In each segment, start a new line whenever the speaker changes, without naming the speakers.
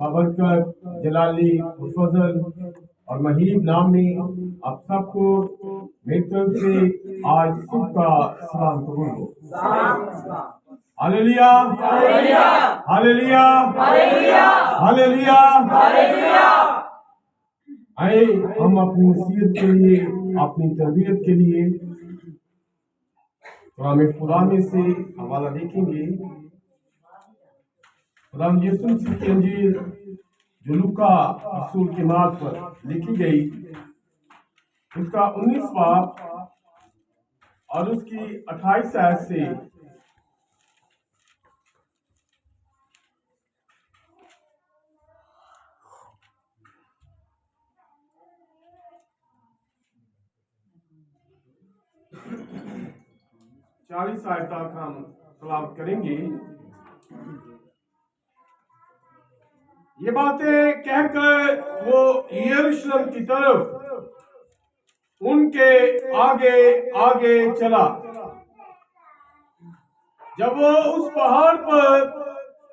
बाबरकत, जलाली, फजल और महीब नामी, आप सबको मेरी तरफ से आज सुबह का सलाम कबूल हो। Hallelujah, hallelujah, hallelujah, hallelujah, hallelujah. आए हम अपनी नसीहत के लिए, अपनी तरबियत के लिए कुरान खुदा में से हवाला देखेंगे। खुदाम यीशु मसीह की अंजील जो लूका रसूल के मार्फत लिखी गई, उसका 19 बाब और उसकी 28 आयत से 40 आयत तक हम तलावत करेंगे। ये बातें कहकर वो यरूशलेम की तरफ उनके आगे आगे चला। जब वो उस पहाड़ पर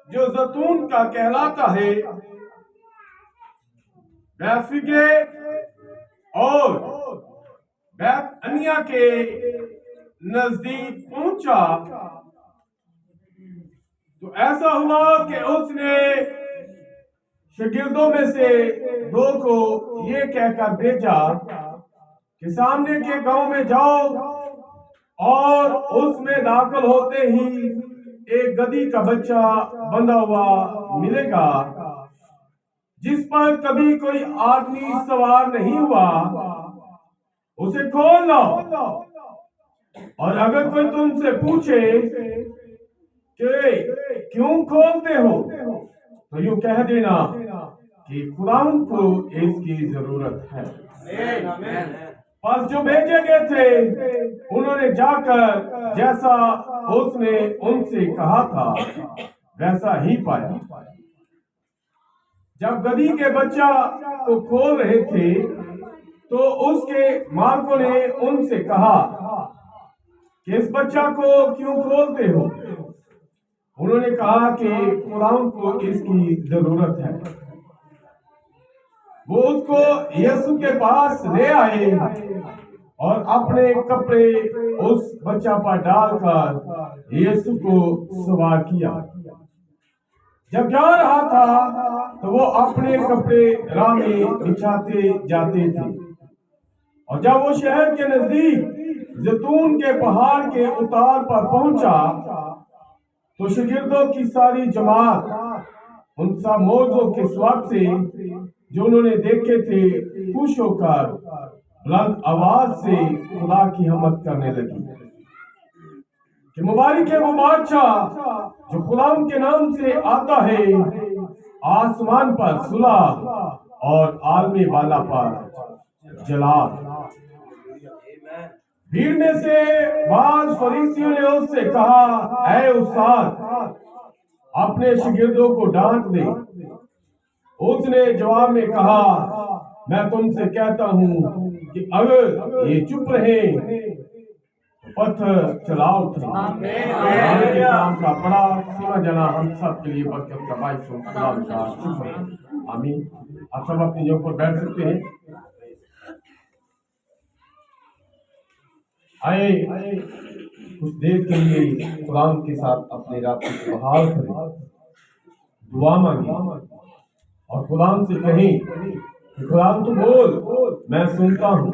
जो जैतून का कहलाता है बैतफगे और बैतनिय्याह के नजदीक पहुंचा तो ऐसा हुआ कि उसने शागिर्दों में से 2 को ये कहकर भेजा कि सामने के गांव में जाओ और उसमें दाखिल होते ही एक गधी का बच्चा बंधा हुआ मिलेगा जिस पर कभी कोई आदमी सवार नहीं हुआ, उसे खोल लो और अगर कोई तुमसे पूछे कि क्यों खोलते हो तो यूं कह देना कि खुदावंद को इसकी जरूरत है। बस जो भेजे गए थे उन्होंने जाकर जैसा उसने उनसे कहा था वैसा ही पाया। जब गधी के बच्चा को खोल रहे थे तो उसके मालिकों ने उनसे कहा कि इस बच्चा को क्यों खोलते हो? उन्होंने कहा कि खुदावंद को इसकी जरूरत है। वो उसको यीशु के पास ले आए और अपने कपड़े उस बच्चा पर डालकर यीशु को सवार किया। जब जा रहा था तो वो अपने कपड़े राह में बिछाते जाते थे और जब वो शहर के नजदीक जैतून के पहाड़ के उतार पर पहुंचा तो शागिर्दों की सारी जमात उन सब मौजों के स्वाद से जो उन्होंने देखे थे खुश होकर बुलंद आवाज से खुदा की हमद करने लगी कि मुबारक है वो बादशाह जो खुदा के नाम से आता है, आसमान पर सुलह और आलमे वाला पर जलाल। भीड़ में से बाज फरीसियों ने उससे कहा, ऐ उस्ताद, अपने शागिर्दों को डांट दे। उसने जवाब में कहा, मैं तुमसे कहता हूं कि अगर ये चुप रहे तो पत्थर चला उठे। नाम का बड़ा सीमा जना हम सब के लिए बरकत का बाइस हो। आमीन। आप सब अपनी जगह पर बैठ सकते हैं। आए कुछ देर के लिए कुरान के साथ अपने रास्ते को बहाल करें, दुआ मांगे और कुरान से कहें कि कुरान तो बोल, मैं सुनता हूँ।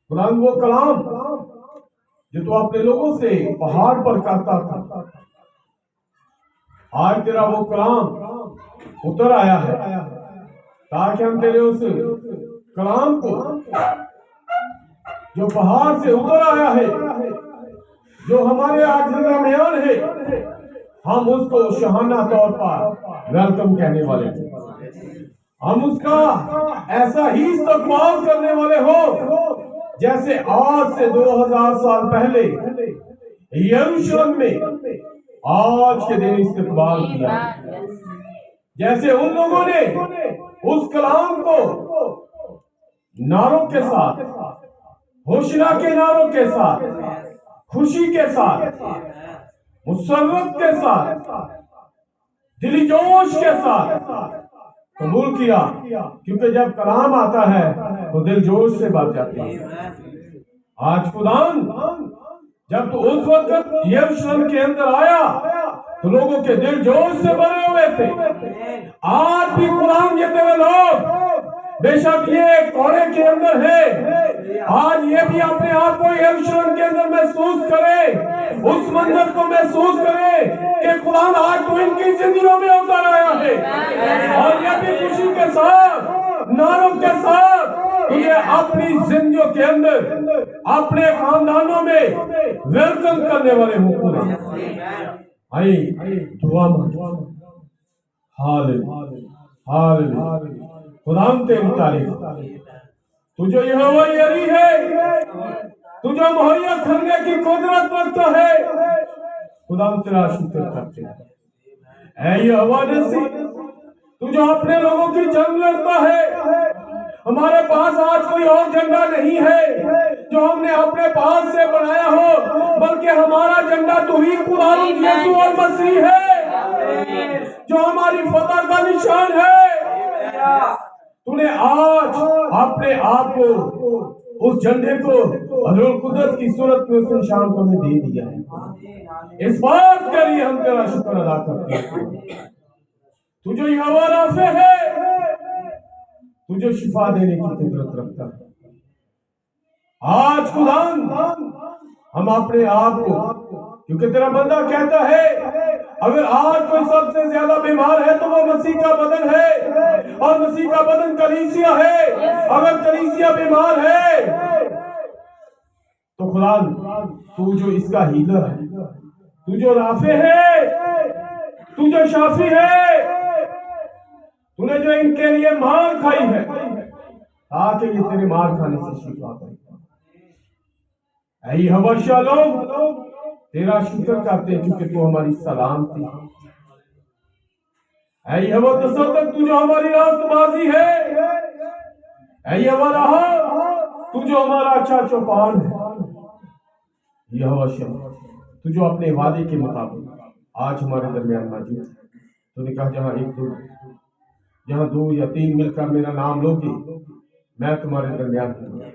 कुरान वो कलाम जो तो अपने लोगों से पहाड़ पर करता था, आज तेरा वो कलाम उतर आया है ताकि हम तेरे उस कलाम को जो पहाड़ से उतर आया है, जो हमारे आज दरमियान है, हम उसको शहाना तौर पर वेलकम कहने वाले हैं। हम उसका ऐसा ही इस्तेमाल करने वाले हो जैसे आज से 2000 साल पहले यरूशलेम में आज के दिन इस्तेमाल किया। जैसे उन लोगों ने उस कलाम को नारों के साथ, घोषणा के नारों के साथ, खुशी के साथ, मुसर्रत के साथ दिली जोश के साथ कबूल किया, क्योंकि जब कलाम आता है तो दिल जोश से बात जाती है। आज खुदान जब तो उस वक्त यरूशलेम के अंदर आया तो लोगों के दिल जोश से भरे हुए थे। आज भी खुदान कहते हुए लोग बेशक ये कोने के अंदर है, आज ये भी अपने आप को यरूशलेम के अंदर महसूस करे, उस मंजर को महसूस करे कि खुदान आज तो इनकी जिंदगियों में उतर आया है, और ये भी खुशी के साथ नारों के साथ ये अपनी जिंदगियों के अंदर अपने खानदानों में वेलकम करने वाले हो। आई दुआ मांगो। हालेलुया, खुदाम तेरी तारीफ। तू जो यहोवा यरी है, तू जो मुहैया करने की कुदरत रखता है, खुदाम तेरा शुक्र करते हैं। ऐ यहोवा नसी, तू जो अपने लोगों की जंग लड़ता है, हमारे पास आज कोई और झंडा नहीं है जो हमने अपने पास से बनाया हो, बल्कि हमारा झंडा तू ही खुदावंद यीशु और मसीह है, जो हमारी फतह का निशान है। तूने आज अपने आप को, उस झंडे को हजूर कुदरत की सूरत में उस निशान को हमें दे दिया है। इस बात के लिए हम तेरा शुक्र अदा करते हैं। तू जो यहोवा राफे है, तू जो शिफा देने की कुदरत रखता है। आज खुदान हम अपने आप को, क्योंकि तेरा बंदा कहता है अगर आज कोई सबसे ज्यादा बीमार है तो वो मसीह का बदन है, और मसीह का बदन कलीसिया है। अगर कलीसिया बीमार है तो खुदान तू जो इसका हीलर है, तू जो राफे है, तू जो शाफी है, तूने जो इनके लिए मार खाई है ताकि ये तेरे मार खाने से शिफा पाए। ऐ हबशा लोग तेरा शुक्र करते हैं क्योंकि तू हमारी सलामती है। ऐ हवा तसद्दुक, तू जो हमारी रास्तबाजी है। ऐ हमारा तू जो हमारा अच्छा चौपान है। यह हबशा, तू जो अपने वादे के मुताबिक आज हमारे दरमियान मौजूद है। तूने कहा जहां दो या तीन मिलकर मेरा नाम लोगे, मैं तुम्हारे दरमियान हूँ।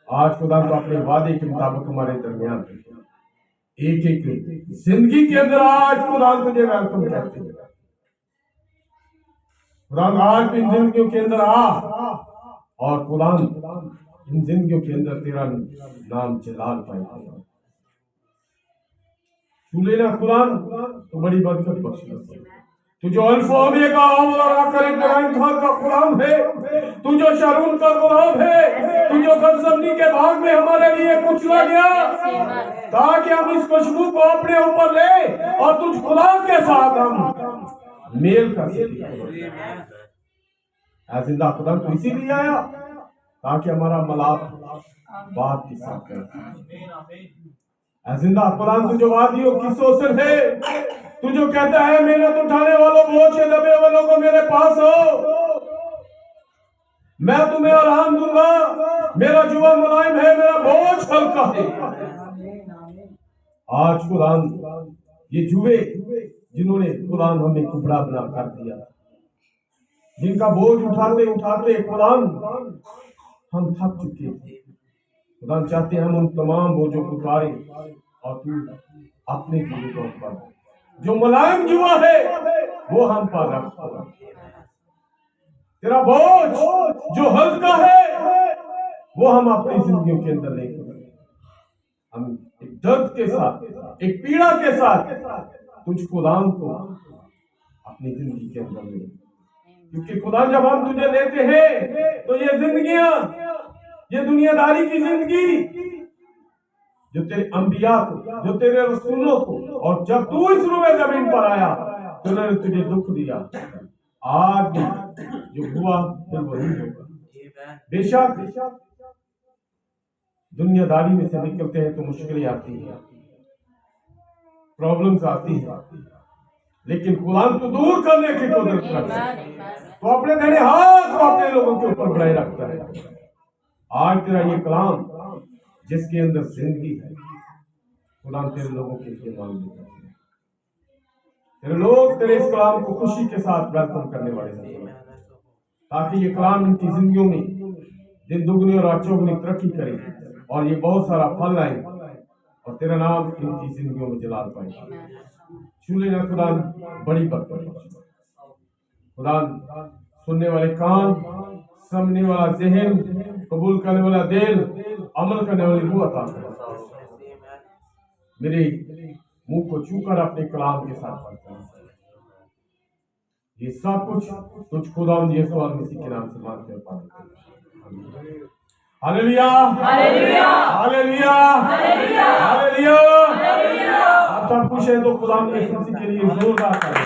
आज खुदा तो अपने वादे के मुताबिक हमारे दरमियान एक एक जिंदगी के अंदर आज खुदा तुझे वेलकम कहते हैं। खुदा आज इन जिंदगियों के अंदर आ, और खुदा इन जिंदगियों के अंदर तेरा नाम जलाल पाए। तू लेना खुदा तो बड़ी बरकत बख्श। तू जो अल्फा ओमेगा और आखिर इब्राहिम खान का गुलाम है, तू जो शारून का गुलाम है, तू जो गज़मनी के भाग में हमारे लिए कुचला गया ताकि हम इस खुशबू को अपने ऊपर ले और तुझ खुदा के साथ हम मेल कर सके। जिंदा खुदा तो इसीलिए आया ताकि हमारा मलाप बात के साथ करे। जिंदा खुदा तू जो वादियों की सोचर है, तू जो कहता है मेहनत उठाने वालों, बोझ से दबे वालों को मेरे पास हो, मैं तुम्हें आराम दूंगा। मेरा जुआ मुलायम है, मेरा बोझ हल्का है। आज कुरान ये जुए जिन्होंने कुरान हमें कुबड़ा बना कर दिया, जिनका बोझ उठाते उठाते कुरान हम थक चुके थे। खुदा चाहते हैं हम उन तमाम बोझों को उतारे और तू अपने जुए पर जो मुलायम जुआ है वो हम पर रख। तेरा बोझ जो हल्का है वो हम अपनी जिंदगियों के अंदर नहीं करेंगे। हम एक दर्द के साथ, एक पीड़ा के साथ तुझ खुदा को अपनी जिंदगी के अंदर ले, क्योंकि खुदा जब हम तुझे लेते हैं तो ये जिंदगियां, ये दुनियादारी की जिंदगी जो तेरे अंबिया को, जो तेरे रसूलों को, और जब तू इस रूए जमीन पर आया तो उन्होंने तुझे दुख दिया, आज जो हुआ फिर वही होगा। बेशक दुनियादारी में से निकलते हैं तो मुश्किलें आती हैं, प्रॉब्लम्स आती हैं, लेकिन खुदा को दूर करने की कुदरत रखता है। तो अपने दाहिने हाथ को अपने लोगों के ऊपर बनाए रखता है। आज तेरा ये कलाम जिसके अंदर जिंदगी है, खुदा तेरे लोगों के लिए मांग लेता है। तेरे लोग तेरे इस कलाम को खुशी के साथ वेलकम करने वाले हैं, ताकि ये कलाम इनकी जिंदगियों में दिन दुगनी और रात चौगुनी तरक्की करे और ये बहुत सारा फल लाए और तेरा नाम इनकी जिंदगियों में जलाल पाए। छूले ना खुदा बड़ी बरकत, खुदा सुनने वाले कान, समझने वाला ज़हन, कबूल करने वाला दिल, अमल करने वाली रूह अता कर। मेरे मुंह को छूकर अपने कलाम के साथ पढ़ता, ये सब कुछ तुझ खुदा यीशु मसीह के नाम से मांगते हैं पाते। Hallelujah hallelujah hallelujah hallelujah. आप सब खुश हैं तो खुदा यीशु मसीह के लिए जोरदार ताली।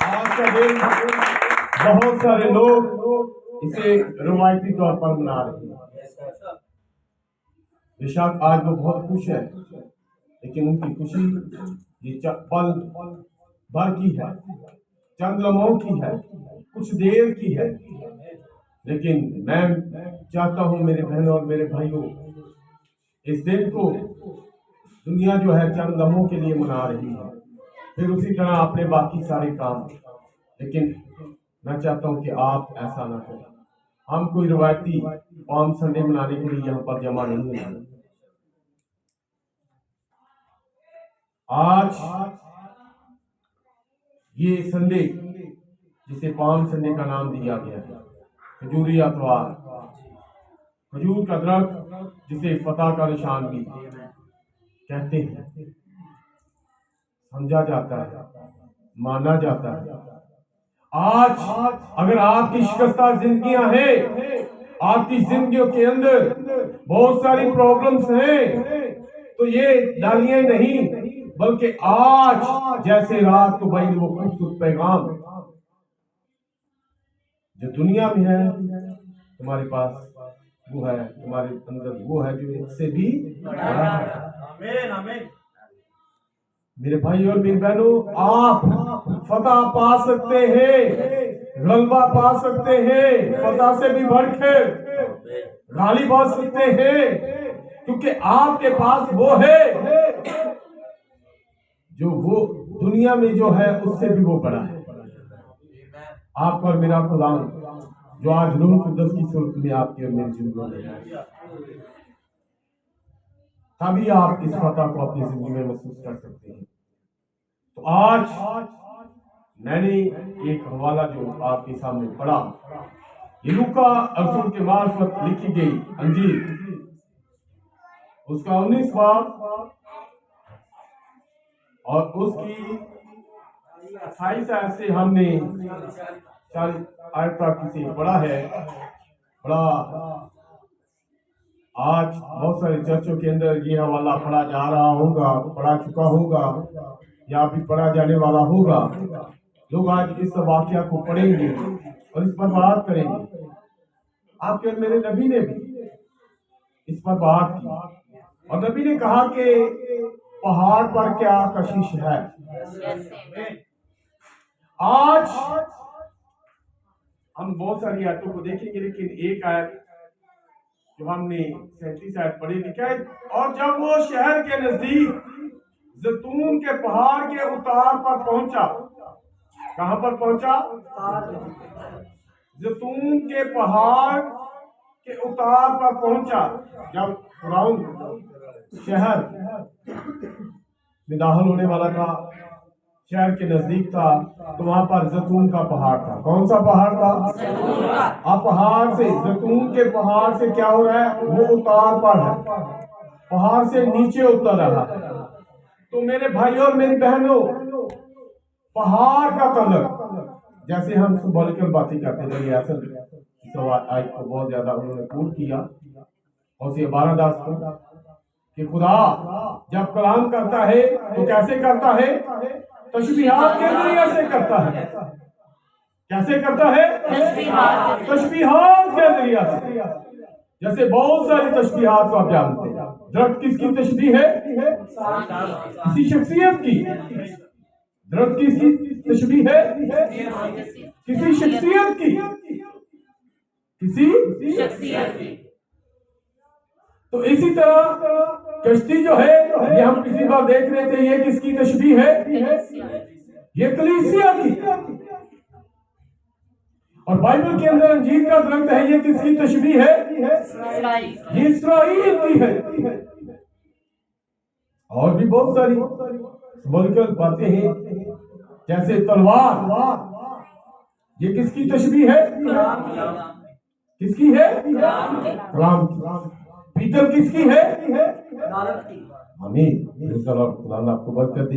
आज का दिन बहुत सारे लोग इसे रवायती तौर पर मना रहे हैं। बेशक आज वो बहुत खुश है, लेकिन उनकी खुशी ये पल भर की है, चंद लम्हों की है, कुछ देर की है। लेकिन मैं चाहता हूं मेरे बहनों और मेरे भाइयों, इस दिन को दुनिया जो है चंद लम्हों के लिए मना रही है, फिर उसी तरह अपने बाकी सारे काम। लेकिन मैं चाहता हूं कि आप ऐसा ना करें। हम कोई रवायती पाम संडे मनाने के लिए यहाँ पर जमा नहीं है। आज ये संडे जिसे पाम संडे का नाम दिया गया है, खजूरी अतवार, खजूर का दरख्त जिसे फतह का निशान भी कहते हैं, समझा जाता है, माना जाता है। आज अगर आपकी शिकस्ता जिंदगियां हैं, आपकी जिंदगियों के अंदर बहुत सारी प्रॉब्लम्स हैं, तो ये डालियां नहीं, बल्कि आज जैसे रात को भाई वो खूबसूरत पैगाम जो दुनिया में है, तुम्हारे पास वो है, तुम्हारे अंदर वो है जो इससे भी बड़ा है। आमीन आमीन। मेरे भाई और मेरी बहनों, आप फतह पा सकते हैं, गलबा पा सकते हैं, फतह से भी बढ़कर गालिब आ सकते हैं, क्योंकि आपके पास वो है जो वो दुनिया में जो है उससे भी वो बड़ा है। आप और मेरा खुदा जो आज रूह कुद्दस की सूरत में आपके और मेरी जिंदगी में है, तभी आप इस फतह को अपनी जिंदगी में महसूस कर सकते हैं। तो आज मैंने एक हवाला जो आपके सामने पढ़ा, ये लूका रसूल के मार्फत लिखी गई अंजील, उसका 19 बाब और उसकी 28 आयत से हमने 40 आयत तक इसे पढ़ा है। बड़ा आज बहुत सारे चर्चों के अंदर ये हवाला पढ़ा जा रहा होगा, पढ़ा चुका होगा या भी पढ़ा जाने वाला होगा। लोग आज इस वाकया को पढ़ेंगे और इस पर बात करेंगे। आपके मेरे नबी ने भी इस पर बात की और नबी ने कहा कि पहाड़ पर क्या कशिश है। आज हम बहुत सारी आयतों को देखेंगे, लेकिन एक आयत जो हमने 37 आयत पढ़ी लिखा है, और जब वो शहर के नजदीक जैतून के पहाड़ के उतार पर पहुंचा। कहां पर पहुंचा? जैतून के पहाड़ के उतार पर पहुंचा। जब फिरौन शहर में दाखिल होने वाला था, शहर के नजदीक था, तो वहां पर जैतून का पहाड़ था। कौन सा पहाड़ था? अब पहाड़ से, जैतून के पहाड़ से क्या हो रहा है? वो उतार पर है, पहाड़ से नीचे उतर रहा है। तो मेरे भाइयों और मेरी बहनों, पहाड़ का कलर, जैसे हम सिंबॉलिकल बातें करते हैं, असल आज को बहुत ज्यादा उन्होंने कोट किया और 12 को कि खुदा जब कलाम करता है तो कैसे करता है? तशबीहात के जरिए से करता है। कैसे करता है? तशबीहात के जरिए से। जैसे बहुत सारी तशबीहात को आप जानते हैं। दरख्त किसकी तशबीह है? किसी शख्सियत की। दरख्त किसकी तशबीह है? किसी शख्सियत की। किसी शख्सियत की। तो इसी तरह कश्ती जो है, ये हम पिछली बार देख रहे थे, ये किसकी तशबीह है? ये कलीसिया की। और बाइबल के अंदर अंजीर का दरख्त है, ये किसकी तशबीह है? ये इस्राएल की है। और भी बहुत सारी सिंबॉलिकल बातें हैं, जैसे तलवार, ये किसकी तशबीह है? किसकी है? कलाम की। पीतल किसकी है? आमीन। खुदा आपको बरकत कर दे।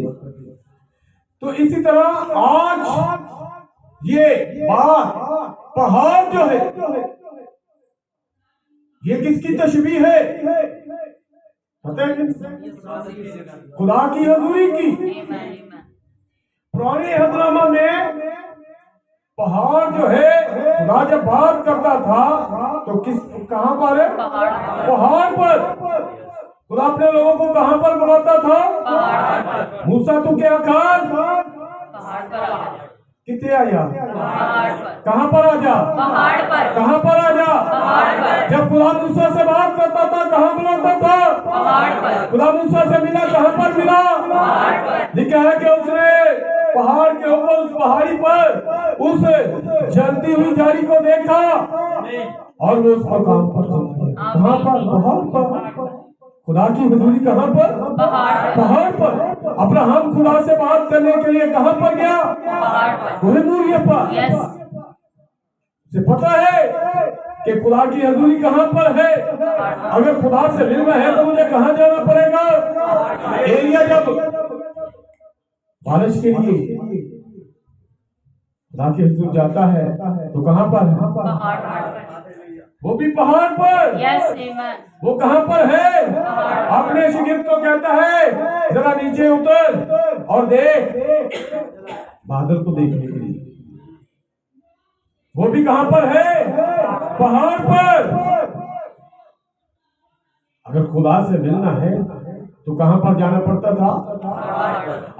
तो इसी तरह आज ये बात, पहाड़ जो है, ये किसकी तशबीह है? पता है? खुदा की हजूरी की। पुराने अहदनामा में पहाड़ जो है, खुदा जब बात करता था तो कहां पर है? पहाड़ पर। खुदा अपने लोगों को कहां पर बुलाता था? मूसा तू क्या कर? कितने आया? कहां पर आ जा? कहां पर आ जा? जब खुदा मूसा से बात करता था कहां बुलाता था? खुदा मूसा से मिला, कहां पर मिला? लिखा है कि उसने पहाड़ के ऊपर, उस पहाड़ी पर उस जलती हुई जारी को देखा और वो उस मकाम पर चला गया। कहां पर? पहाड़ पर। खुदा की हुजूरी कहां पर? पहाड़ पर। अब्राहम खुदा से बात करने के लिए कहां पर गया? कोहिनूर पर। उसे पता है कि खुदा की हजूरी कहां पर है। अगर खुदा से मिलना है तो मुझे कहां जाना पड़ेगा? एलिया जब बारिश के लिए खुदा की हुजूर जाता है तो कहां पर? वो भी पहाड़ पर। वो कहां पर है? अपने शिगिर्द को कहता है जरा नीचे उतर और देख, बादल को देखने के लिए। वो भी कहां पर है? पहाड़ पर। अगर खुदा से मिलना है तो कहां पर जाना पड़ता था?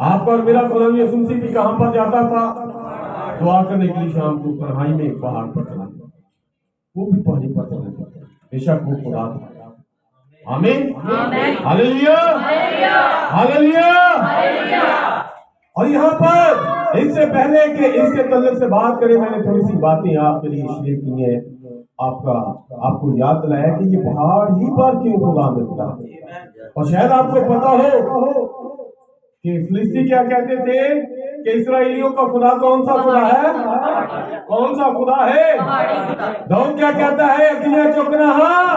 आपका और मेरा खुदा यीशु मसीह भी कहां पर जाता था? दुआ करने के लिए शाम को तन्हाई में पहाड़ पर चला गया। वो भी पानी पर चला गया, बेशक वो खुदा था। आमीन। Hallelujah, hallelujah. और यहाँ पर इससे पहले कि इसके तल्लुक से बात करें, मैंने थोड़ी सी बातें आपके लिए इसलिए की है, आपको याद दिलाया कि ये पहाड़ ही पर क्यों खुदा मिलता है। और शायद आपको पता हो कि फिलिस्ती क्या कहते थे कि इस्राएलियों का खुदा कौन सा खुदा है? कौन सा खुदा है? दाऊद क्या कहता है? अखियां चौकना। हाँ,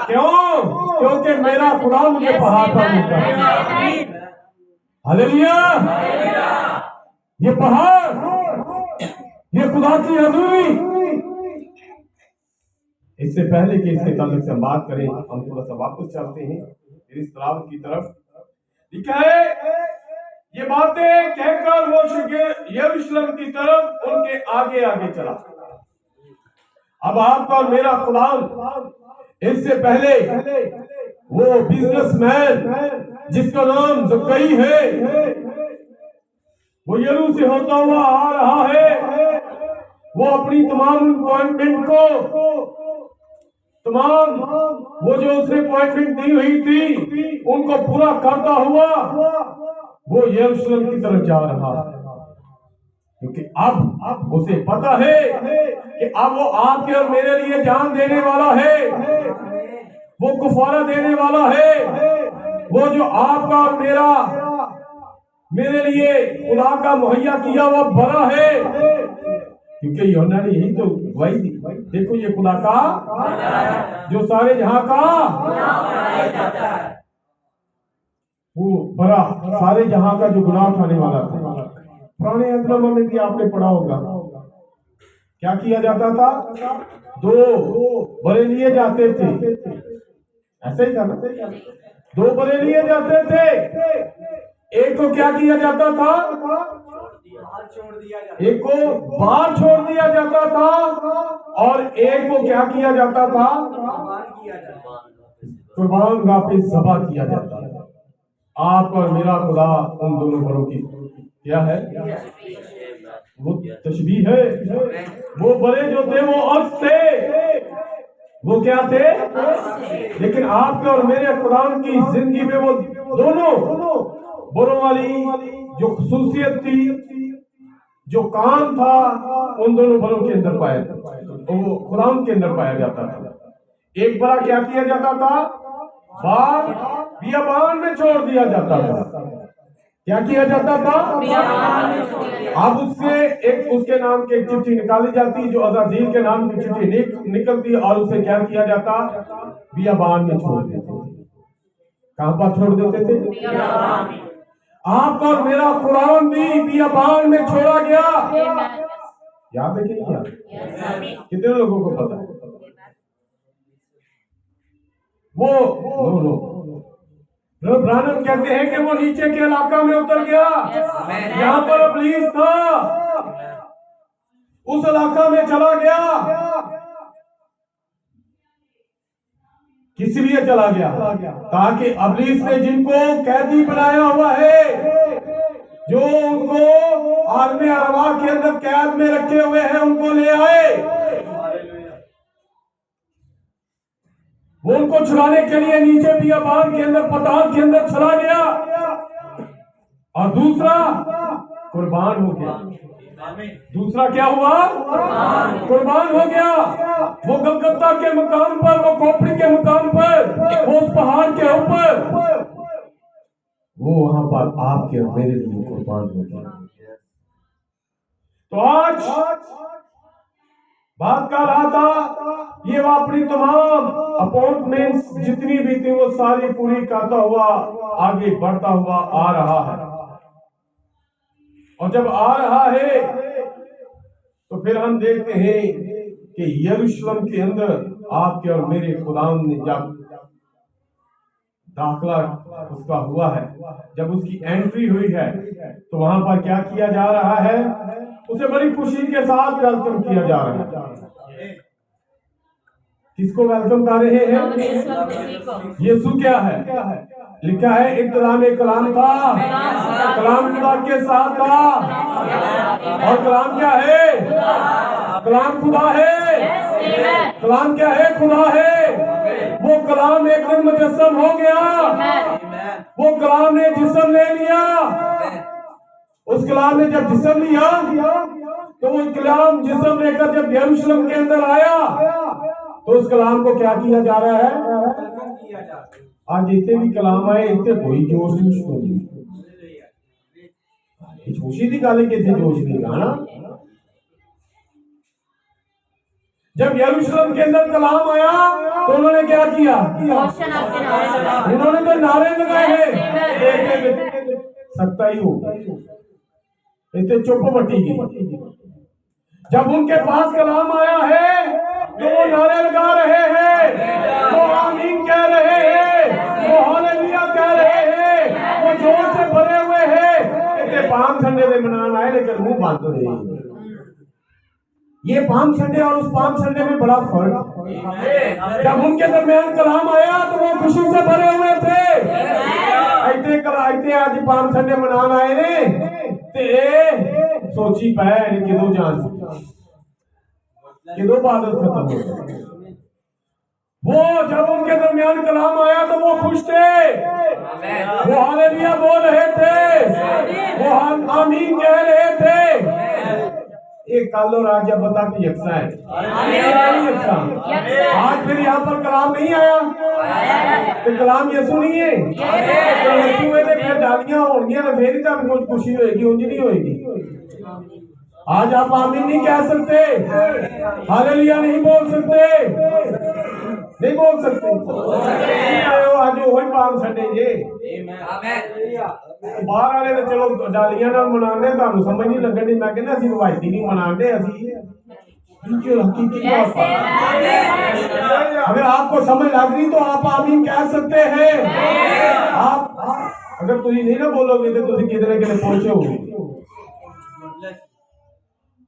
क्यों? क्योंकि मेरा खुदा मुझे पहाड़ पर मिलता है। हालेलुया। ये पहाड़, ये खुदा की हजूरी। इससे पहले कि इसके ताल्लुक से हम बात करें, हम थोड़ा सा वापस चलते हैं इस तलाब की तरफ। लिखा है, ये बातें कहकर वो यरूशलेम की तरफ उनके आगे आगे चला। अब आपका और मेरा खुदा, इससे पहले वो बिजनेसमैन जिसका नाम जक्कई है, वो यरू से होता हुआ आ रहा है। वो अपनी तमाम अपॉइंटमेंट को, तमाम वो जो उसने अपॉइंटमेंट दी हुई थी, उनको पूरा करता हुआ वो यरूशलेम की तरफ जा रहा है। क्योंकि अब उसे पता है कि अब वो आपके और मेरे लिए जान देने वाला है, वो कुफारा देने वाला है। वो जो आपका और मेरे लिए खुदा का मुहैया किया हुआ बड़ा है। क्योंकि यूहन्ना ने यही तो गवाही दी, देखो ये खुदा का जो सारे जहां का वो बड़ा, सारे जहां का जो गुनाह उठाने वाला था। पुराने अंतरनामा में भी आपने पढ़ा होगा, क्या किया जाता था? 2 बड़े लिए जाते थे, ऐसे ही था ना? 2 बड़े लिए जाते थे। एक को क्या किया जाता था? एक को बाहर छोड़ दिया जाता था और एक को क्या किया जाता था? कुर्बान वापिस ज़बह किया जाता था। आप और मेरा खुदा उन दोनों बड़ों की क्या है? वो तशबीह है। वो बड़े जो थे वो अक्स थे, वो क्या थे? लेकिन आपके और मेरे खुदावन की जिंदगी में वो दोनों बड़ों वाली जो खसूसियत थी, जो काम था, उन दोनों बलों के अंदर पाया जाता, तो वो खुदावन के अंदर पाया जाता था। एक बड़ा क्या किया जाता था? बाल बियाबान में छोड़ दिया जाता था। क्या किया जाता था? अब उससे एक उसके नाम की एक चिट्ठी निकाली जाती, जो अज़ाज़ील के नाम की चिट्ठी निकलती, और उसे क्या किया जाता? बियाबान में छोड़ देते थे। कहां पर छोड़ देते थे? आपका और मेरा खुदावन भी बियाबान में छोड़ा गया। याद है कि नहीं याद? कितने लोगों को पता है? वो नो ब्रानम कहते हैं कि वो नीचे के इलाका में उतर गया, जहां पर इब्लीस था, उस इलाका में चला गया। किस लिए चला गया? ताकि इब्लीस ने जिनको कैदी बनाया हुआ है, जो उनको आलमे अरवा के अंदर कैद में रखे हुए हैं, उनको ले आए। वो उनको छुड़ाने के लिए नीचे बियाबान के अंदर, पताल के अंदर चला गया, और दूसरा कुर्बान हो गया। दूसरा क्या हुआ? कुर्बान हो गया। वो गलगत्ता के मकान पर, वो खोपड़ी के मकान पर, वो उस पहाड़ के ऊपर, वो वहां पर आपके और मेरे लिए कुर्बान हो गया। तो आज बात कर रहा था, ये वो अपनी तमाम अपॉइंटमेंट्स जितनी भी थी, वो सारी पूरी करता हुआ आगे बढ़ता हुआ आ रहा है। और जब आ रहा है तो फिर हम देखते हैं कि यरूशलेम के अंदर आपके और मेरे खुदावंद ने जब दाखला उसका हुआ है, जब उसकी एंट्री हुई है, तो वहां पर क्या किया जा रहा है? उसे बड़ी खुशी के साथ वेलकम किया जा रहा है। किसको वेलकम कर रहे हैं? यीशु क्या है? लिखा है इब्तिदा में कलाम था, कलाम खुदा के साथ था, और कलाम क्या है? कलाम खुदा है। कलाम क्या है? खुदा है। वो कलाम एक दिन मुजस्सम हो गया। वो कलाम ने जिस्म ले लिया। उस कलाम ने जब जिस्म लिया, तो वो कलाम जिस्म लेकर जब यरूशलेम के अंदर आया, तो उस कलाम को क्या किया जा रहा है? आज इतने भी कलाम आए, इतने कोई जोश नहीं, जोशी की गल कि जोश नहीं गाना। जब यरूशलेम के अंदर कलाम आया, तो उन्होंने क्या किया? उन्होंने तो नारे लगाए हैं। सकता ही होगा, इतने चुप बटी गई। जब उनके पास कलाम आया है, तो वो नारे लगा रहे हैं, वो आमीन कह रहे हैं, वो हालेलुया कह रहे हैं, वो जोर से भरे हुए हैं। इतने पाम संडे में मनाना आए, लेकिन मुंह बंद हो। ये पाम संडे और उस पाम संडे में बड़ा फर्क है। जब उनके दरमियान कलाम आया, तो वो खुशी से भरे हुए थे। इतने आज पाम संडे मनाना आए ने, ते सोची पाए कि दो जान कि दो बादल खत्म हो। वो जब उनके दरमियान कलाम आया, तो वो खुश थे, वो हालेलुया बोल रहे थे, वो आमीन कह रहे थे। एक कल और आज बता के यकसा है। आज फिर यहाँ पर कलाम नहीं आया, तो कलाम यीशु नहीं है। तो यीशु में फिर डालियां होंगी, फिर ही कुछ खुशी होगी, उंज नहीं होगी। आज आप आमीन नहीं कह सकते, हालेलुया नहीं बोल सकते, नहीं बोल सकते। आज वही पाम संडे जे बाहर वाले तो चलो डालियां नाल मनाने, तुहानू समझ नहीं लगनी। मैं कहना असि रवायती नहीं मनाते, अगर आपको समझ लग रही तो आप आमीन कह सकते हैं। आप अगर तुम नहीं ना बोलोगे तो तुम किधर किधर पहुंचे हो।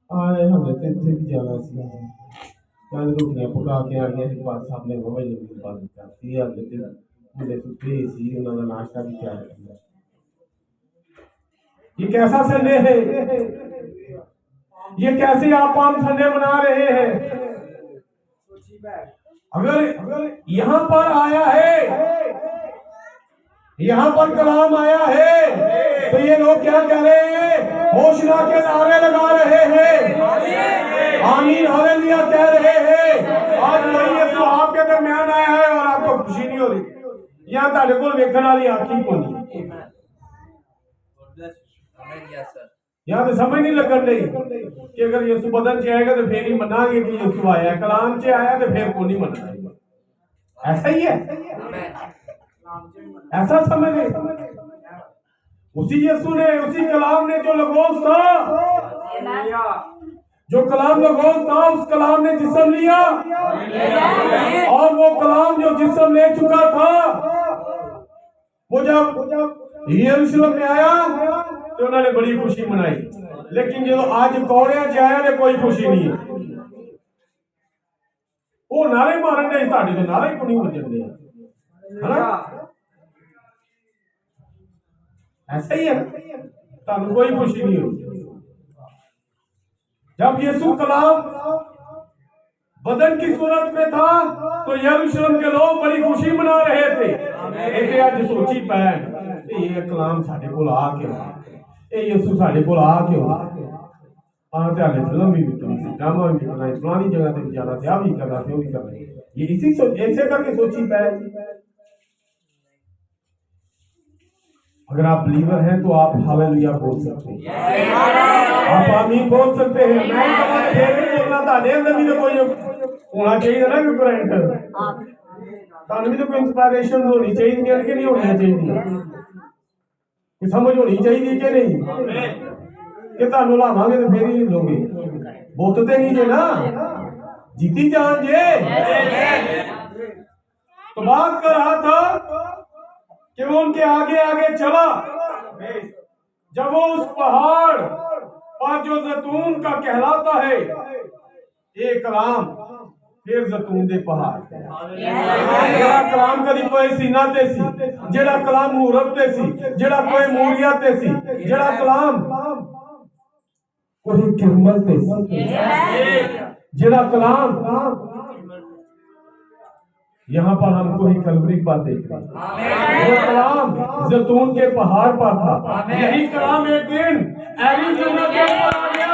हमने तो इतने भी जाना सी रोटियां पका के आ गया पास सामने मुझे सुते सी उन्होंने नाश्ता भी तैयार किया। ये कैसा संडे है? ये कैसे आप पाम संडे मना रहे हैं? अगर यहाँ पर आया है, यहाँ पर कलाम आया है, तो ये लोग क्या कह रहे हैं? होशना के नारे लगा रहे हैं, आमीन हालेलुया कह रहे हैं। आज वही यीशु आपके दरमियान आया है और आपको खुशी नहीं हो रही। यहाँ ताड़े को वेखन वाली आंखें को नहीं, यहाँ तो समझ नहीं लगन रही कि अगर यीशु बदन च आएगा तो फिर ही मनाएंगे कि यीशु आया है, कलाम च आया तो फिर को नहीं मना। ऐसा ही है, ऐसा समझ ले। उसी यीशु ने, उसी कलाम ने जो लगोस था, जो कलाम लगोस था, उस कलाम ने जिस्म लिया, और वो कलाम जो जिस्म ले चुका था, वो जब यरूशलेम में आया तो उन्होंने बड़ी खुशी मनाई। लेकिन जो आज कौड़िया च आया ने कोई खुशी नहीं है। वो नारे मारन दे, साडे तो नारे को नहीं बजन दे, है ना? ऐसा ही है, तानू कोई खुशी नहीं होती। जब यीशु कलाम बदन की सूरत में था तो यरूशलेम के लोग बड़ी खुशी मना रहे थे। ये आज सोची पैन ये कलाम साडे कोल आ के, यीशु साडे कोल आ के हाले फिल्म भी निकली थी, ड्रामा भी निकला, फलानी जगह पे जाना था, भी करना था, वो भी करना। ये इसी ऐसे करके सोची पैन। अगर आप बिलीवर हैं तो आप हालेलुया बोल सकते हैं, आप आमीन बोल सकते हैं। मैं फिर बोलना था, अंदर भी तो कोई होना चाहिए ना, कि करंट तानू भी तो कोई इंस्पिरेशन होनी चाहिए कि नहीं होनी चाहिए, कि समझ होनी चाहिए कि नहीं, कि तानू लावांगे तो फिर ही लोगे, बोतते नहीं जे ना, जीती जान जे। तो बात कर रहा था कि वो उनके आगे आगे चला। जब वो उस पहाड़ पर जो जैतून का कहलाता है, एक कलाम फिर जैतून दे पहाड़, जेड़ा कलाम कदी कोई सीना ते सी, जेड़ा कलाम मूरत ते सी, जेड़ा कोई मूरिया ते सी, जेड़ा कलाम कोई किरमत ते सी, जेड़ा कलाम यहाँ पर हमको ही कलवरी पर देख रहे, वो कलाम जैतून के पहाड़ पर था। यही कलाम एक दिन एरिज़ोना के ऊपर आ गया,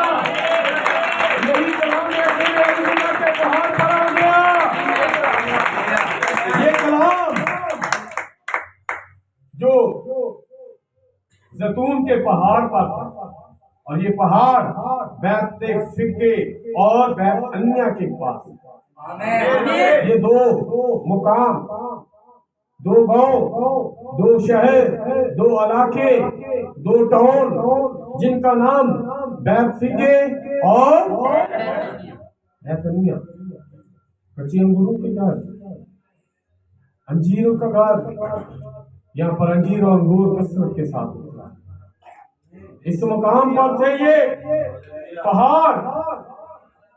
यही कलाम एक दिन एरिज़ोना के पहाड़ पर आ गया। ये कलाम जो जैतून के पहाड़ पर था, और ये पहाड़ बैतफगे और बैतनिय्याह के पास, ये दो मुकाम, दो गांव, दो शहर, दो इलाके, दो टाउन, जिनका नाम बैतफगे और बैतनिय्याह, कच्चे अंगूरों के घर, अंजीरों का घर। यहाँ पर अंजीर और अंगूर कसरत के साथ होता है। इस मुकाम पर थे ये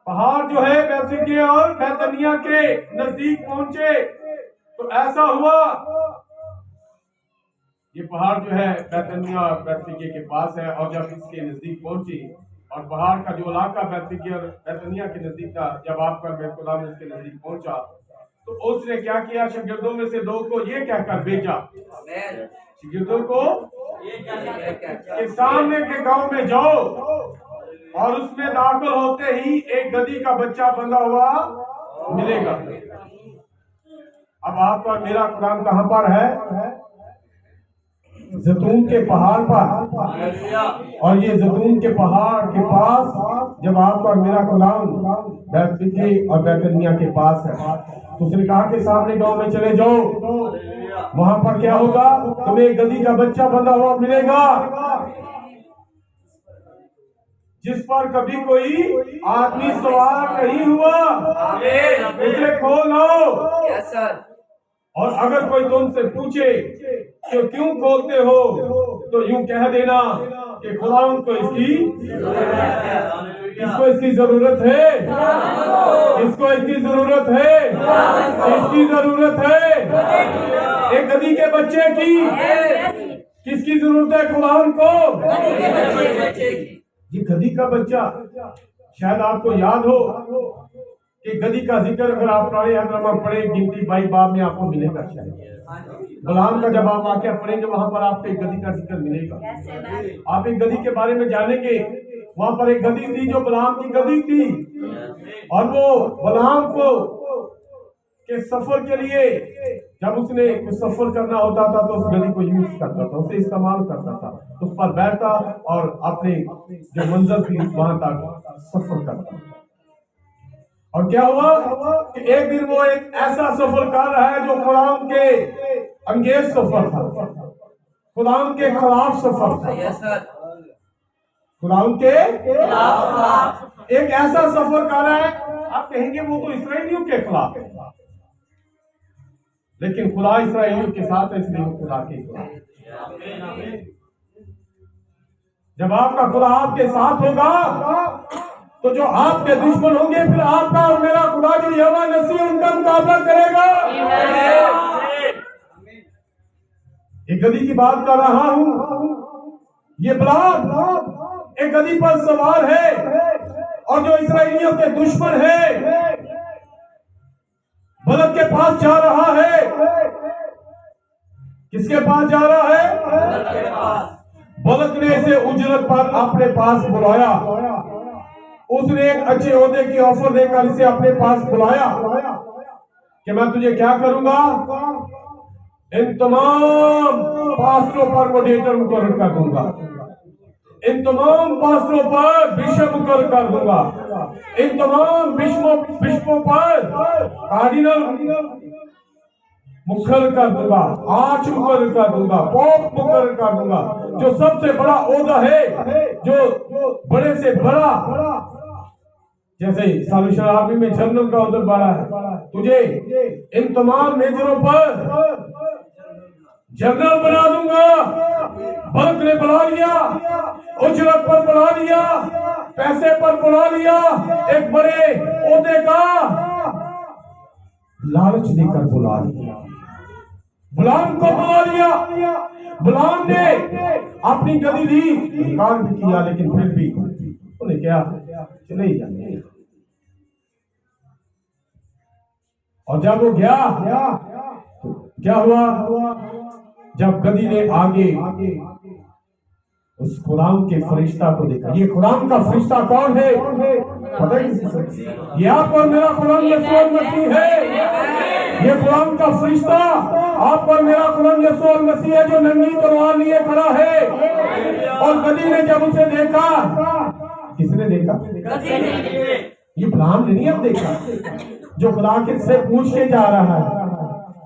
पहाड़ जो है बैतफगे और बैतनिय्याह के नजदीक पहुंचे तो ऐसा हुआ, ये पहाड़ जो है बैतनिय्याह बैतफगे के पास है, और जब इसके नजदीक पहुंची और पहाड़ का जो इलाका बैतफगे और बैतनिय्याह के नजदीक था, जब आपका खुदा में इसके नजदीक पहुंचा तो उसने क्या किया? शागिर्दों में से दो को ये कहकर भेजा, शागिर्दों को कि सामने के गांव में जाओ और उसमें दाखिल होते ही एक गधी का बच्चा बंधा हुआ मिलेगा। अब आपका मेरा कुरान कहां पर है? जैतून के पहाड़ पर। और ये जैतून के पहाड़ के पास जब आपका मेरा कुरान बैतफगे और बैतनिय्याह के पास है, तो उसने कहा कि सामने गांव में चले जाओ, वहां पर क्या होगा? तुम्हें एक गधी का बच्चा बंधा हुआ मिलेगा, जिस पर कभी कोई आदमी सवार नहीं हुआ, उसे खोलो। और अगर कोई तुमसे पूछे कि क्यों खोलते हो, तो यूं कह देना कि खुदा को इसको इसकी जरूरत है, इसको इसकी जरूरत है, इसकी जरूरत है। एक गधी के बच्चे की किसकी जरूरत है? खुदा को। ये गधी का बच्चा, शायद आपको याद हो कि गदी का जिक्र अगर आप पुराने हजरमा पढ़े गिनती 22 बाब में आपको मिलेगा शायद। बलाम का जब आप वाक्य पढ़ेंगे वहां पर आपको एक गदी का जिक्र मिलेगा। आप एक गदी के बारे में जानेंगे। वहां पर एक गदी थी जो बलाम की गदी थी, और वो बलाम को के सफर के लिए जब उसने कुछ सफर करना होता था तो उस गदी को यूज करता था, उसे इस्तेमाल करता था, उस पर बैठता और अपने जो मंजिल थी वहां तक सफर करता। और क्या हुआ कि एक दिन वो एक ऐसा सफर कर रहा है जो खुदाम के अंगेज सफर था, खुदाम के खिलाफ सफर था, खुदाम के एक ऐसा सफर कर रहा है। आप कहेंगे वो तो इस्राएलियों के खिलाफ है, लेकिन खुदा इस्राएलियों के साथ है, इसलिए वो खुदा के खिलाफ। जब आपका खुदा आपके साथ होगा तो जो आपके दुश्मन होंगे फिर आपका और मेरा खुदा जो यहोवा नसीह उनका मुकाबला करेगा। एक गदी की बात कर रहा हूं। ये बलाम एक गदी पर सवार है और जो इस्राएलियों के दुश्मन है बलक के पास जा रहा है। किसके पास जा रहा है? बलक ने इसे उजरत पर अपने पास बुलाया। उसने एक अच्छे ओहदे की ऑफर देकर इसे अपने पास बुलाया कि मैं तुझे क्या करूंगा, इन तमाम पास्टरों पर मोडेटर मुकर्रर कर दूंगा, इन तमाम पास्टरों पर बिशप मुकर्रर कर दूंगा, इन तमाम बिशपों पर कार्डिनल मुकर्रर कर दूंगा, आर्च मुकर्रर कर दूंगा, पोप मुकर्रर कर दूंगा। जो सबसे बड़ा ओहदा है, जो बड़े से बड़ा, जैसे सालुशन आर्मी में जनरल का ओहदा बड़ा है, तुझे इन तमाम मेजरों पर जनरल बना दूंगा। बलक ने बुला लिया, उजरत पर बुला लिया, पैसे पर बुला लिया, एक बड़े ओहदे का लालच देकर बुला लिया, गुलाम को बुला लिया। गुलाम ने अपनी गदी दी, इनकार भी किया, लेकिन फिर भी उन्हें क्या चले ही जाने। और जब वो गया तो क्या हुआ? जब गदी ने आगे उस खुदाम के फरिश्ता को देखा। ये खुदाम का फरिश्ता कौन है? पता ही? ये आप और मेरा खुदाम यीशु मसीह है। ये खुदाम का फरिश्ता आप और मेरा खुदाम यीशु मसीह है, जो नंगी तलवार लिए खड़ा है। और गदी ने जब उसे देखा, किसने देखा? ये गुलाम ने नहीं अब देखा, जो खुदा के से पूछ के जा रहा है,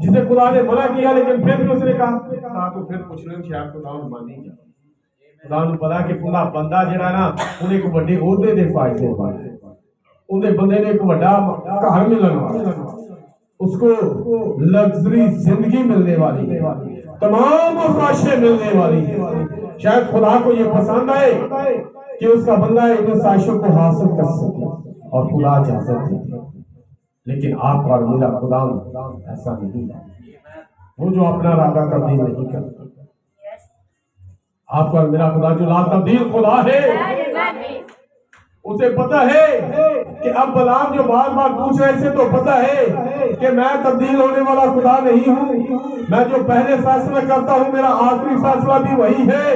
जिसे खुदा ने मना किया, लेकिन फिर भी उसने कहा तो फिर पूछ ले शायद खुदा मानेगा। खुदा ਨੂੰ पता कि पूरा बंदा ਜਿਹੜਾ ना ਉਹਨੇ ਇੱਕ ਵੱਡੇ ਅਹੁਦੇ ਦੇ ਫਾਇਦੇ ਪਾਏ, ਉਹਦੇ ਬੰਦੇ ਨੇ ਇੱਕ ਵੱਡਾ ਘਰ ਮਿਲਣ ਵਾਲਾ, उसको लग्जरी जिंदगी मिलने वाली है, तमाम आशाएं मिलने वाली है। शायद खुदा को ये पसंद आए कि उसका बंदा इन आशाओं को हासिल कर सके और खुदा इजाजत दे। लेकिन आपका और मेरा खुदा ऐसा नहीं है। वो जो अपना इरादा तब्दील नहीं करता, आपका और मेरा खुदा जो ला तब्दील खुदा है, उसे पता है कि अब बलाम जो बार बार पूछ रहे थे, तो पता है कि मैं तब्दील होने वाला खुदा नहीं हूं। मैं जो पहले फैसला करता हूं, मेरा आखिरी फैसला भी वही है।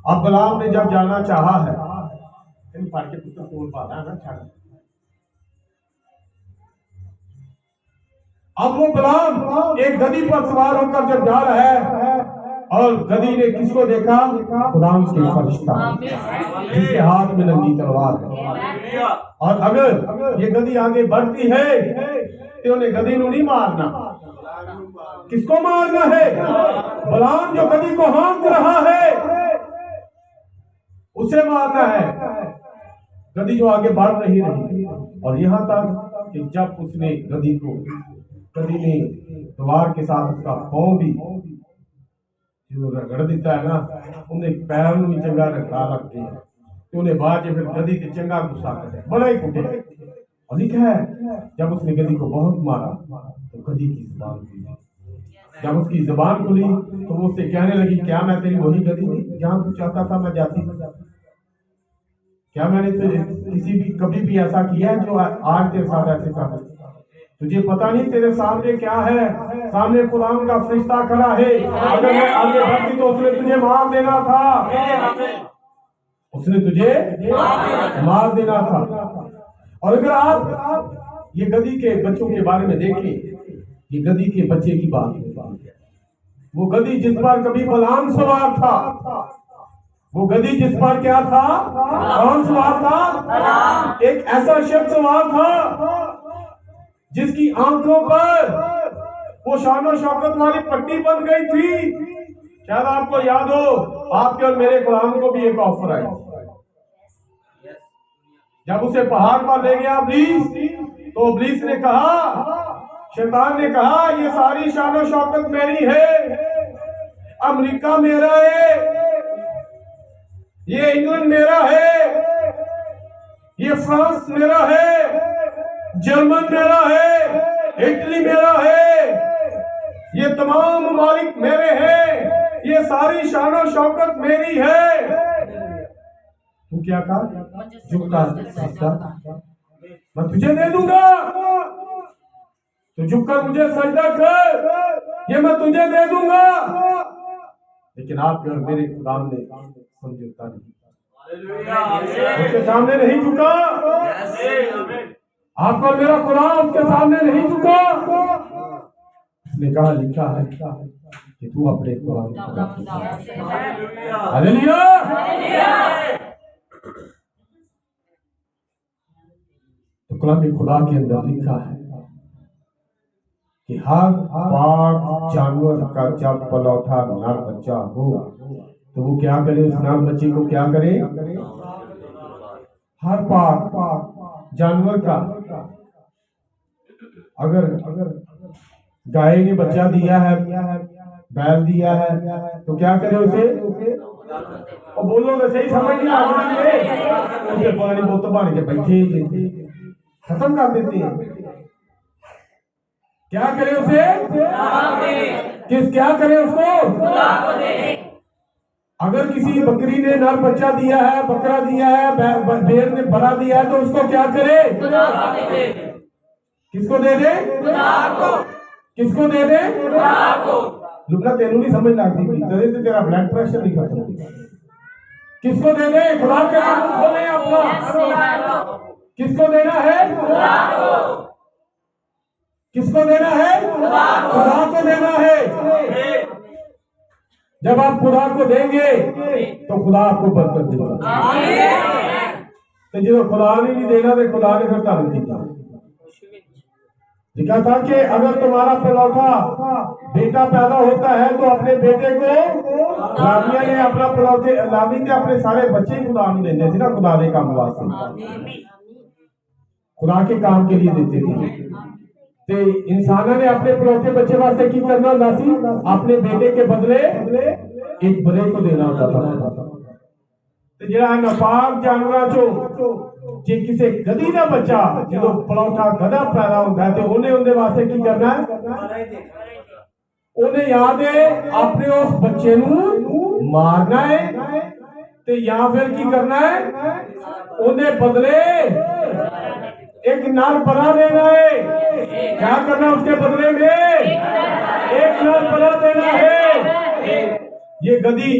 अब बलाम ने जब जाना चाहा है, इन पढ़ के पुत्र बोल पाता है ना छाड़। अब वो बलाम एक गदी पर सवार होकर जब जा रहा है, और गदी ने किसको देखा? खुदाम के फरिश्ता, जिसके हाथ में नंगी तलवार है। और अगर ये गदी आगे बढ़ती है तो उन्हें गदी को नहीं मारना। किसको मारना है? बलाम जो गदी को हाँक रहा है, उसे मारना है। गदी जो आगे बढ़ नहीं रही, और यहां तक कि जब उसने गदी ने तलवार के साथ उसका पांव भी जो रगड़ देता है ना, उन्हें पैर में चंगा रखा लगते हैं, तो उन्हें बाद फिर गदी के चंगा गुस्सा करे, बड़ा ही कुटे। और लिखा है जब उसने गदी को बहुत मारा तो गदी की जुबान खुली। जब उसकी जुबान खुली तो वो उससे कहने लगी, क्या मैं तेरी वही गदी थी जहां तू चाहता था मैं जाती? क्या मैंने तुझे किसी भी कभी भी ऐसा किया है जो आज तेरे साथ ऐसे कर? तुझे पता नहीं तेरे सामने क्या है? सामने कुरान का फरिश्ता खड़ा है। अगर मैं आगे बढ़ती तो उसने तुझे मार देना था, उसने तुझे मार देना था। और अगर आप ये गधी के बच्चों के बारे में देखें, ये गधी के बच्चे की बात है। वो गधी जिस पर कभी बलाम सवार था, वो गधी जिस पर क्या था? कौन सवार था? एक ऐसा शख्स सवार था जिसकी आंखों पर वो शानो शौकत वाली पट्टी बन गई थी। शायद आपको याद हो, आपके और मेरे गुलाम को भी एक ऑफर आई। जब उसे पहाड़ पर ले गया इब्लीस, तो इब्लीस ने कहा, शैतान ने कहा, ये सारी शानो शौकत मेरी है, अमेरिका मेरा है, ये इंग्लैंड मेरा है, ये फ्रांस मेरा है, जर्मन मेरा है, इटली मेरा है, ये तमाम ममालिक मेरे हैं, ये सारी शानो शौकत मेरी है। तू क्या कहा? झुककर मैं तुझे दे दूंगा, तू झुककर मुझे सजदा कर, ये मैं तुझे दे दूंगा। लेकिन आपके और मेरे खुदा ने समझौता नहीं, उसके सामने नहीं झुका। आपका और मेरा खुदा उसके सामने नहीं झुका। उसने कहा, लिखा है कि तू अपने कुरान हालेलुया। तो कलाम खुदा के अंदर लिखा है कि हर पाक जानवर का जब पलौठा नर बच्चा हो तो वो क्या करे? उस नर बच्चे को क्या करे? हर पाक जानवर का, अगर गाय ने बच्चा दिया है, बैल दिया है, तो क्या करे उसे? और बोलोगे सही समझ नहीं आ रही, पानी बोतल बन के बैठे खत्म कर देते हैं। क्या करे उसे? क्या करे उसको? अगर किसी बकरी ने नर बच्चा दिया है, बकरा दिया है, भेड़ ने बड़ा दिया है, तो उसको क्या करे? किसको दे दे? किसको दे दे? लुकना तेनू नहीं समझ लगती, तो तेरा ब्लड प्रेशर नहीं खत्म। किसको दे दे? खुदा के नाम खोले अपना। किसको देना है? किसको देना है? खुदा को देना है। जब आप खुदा को देंगे तो खुदा आपको बरकत देगा। तो जो खुदा ने नहीं देना तो खुदा ने फिर तारीफ दिया। लिखा था कि अगर तुम्हारा पलौठा बेटा पैदा होता है तो अपने बेटे को, लामिया ने अपना पलौठे, लामी ने अपने सारे बच्चे ही खुदा ने देते थे ना, खुदा के काम वास्ते, खुदा के काम के लिए देते थे। तो इंसानों ने अपने पलौठे बच्चे वास्ते की करना नासी, अपने बेटे के बदले एक बड़े को देना होता था। तो जरा नापाक जानवर चो जे किसी गधी का बच्चा जो पलौठा गधा पैदा होता है तो उन्हें उनके वास्ते की करना है? उन्हें याद है अपने उस बच्चे नू मारना है, तो या फिर की करना है? उन्हें बदले एक नर बना देना है। क्या करना उसके बदले में? एक नर बना देना है। ये गधी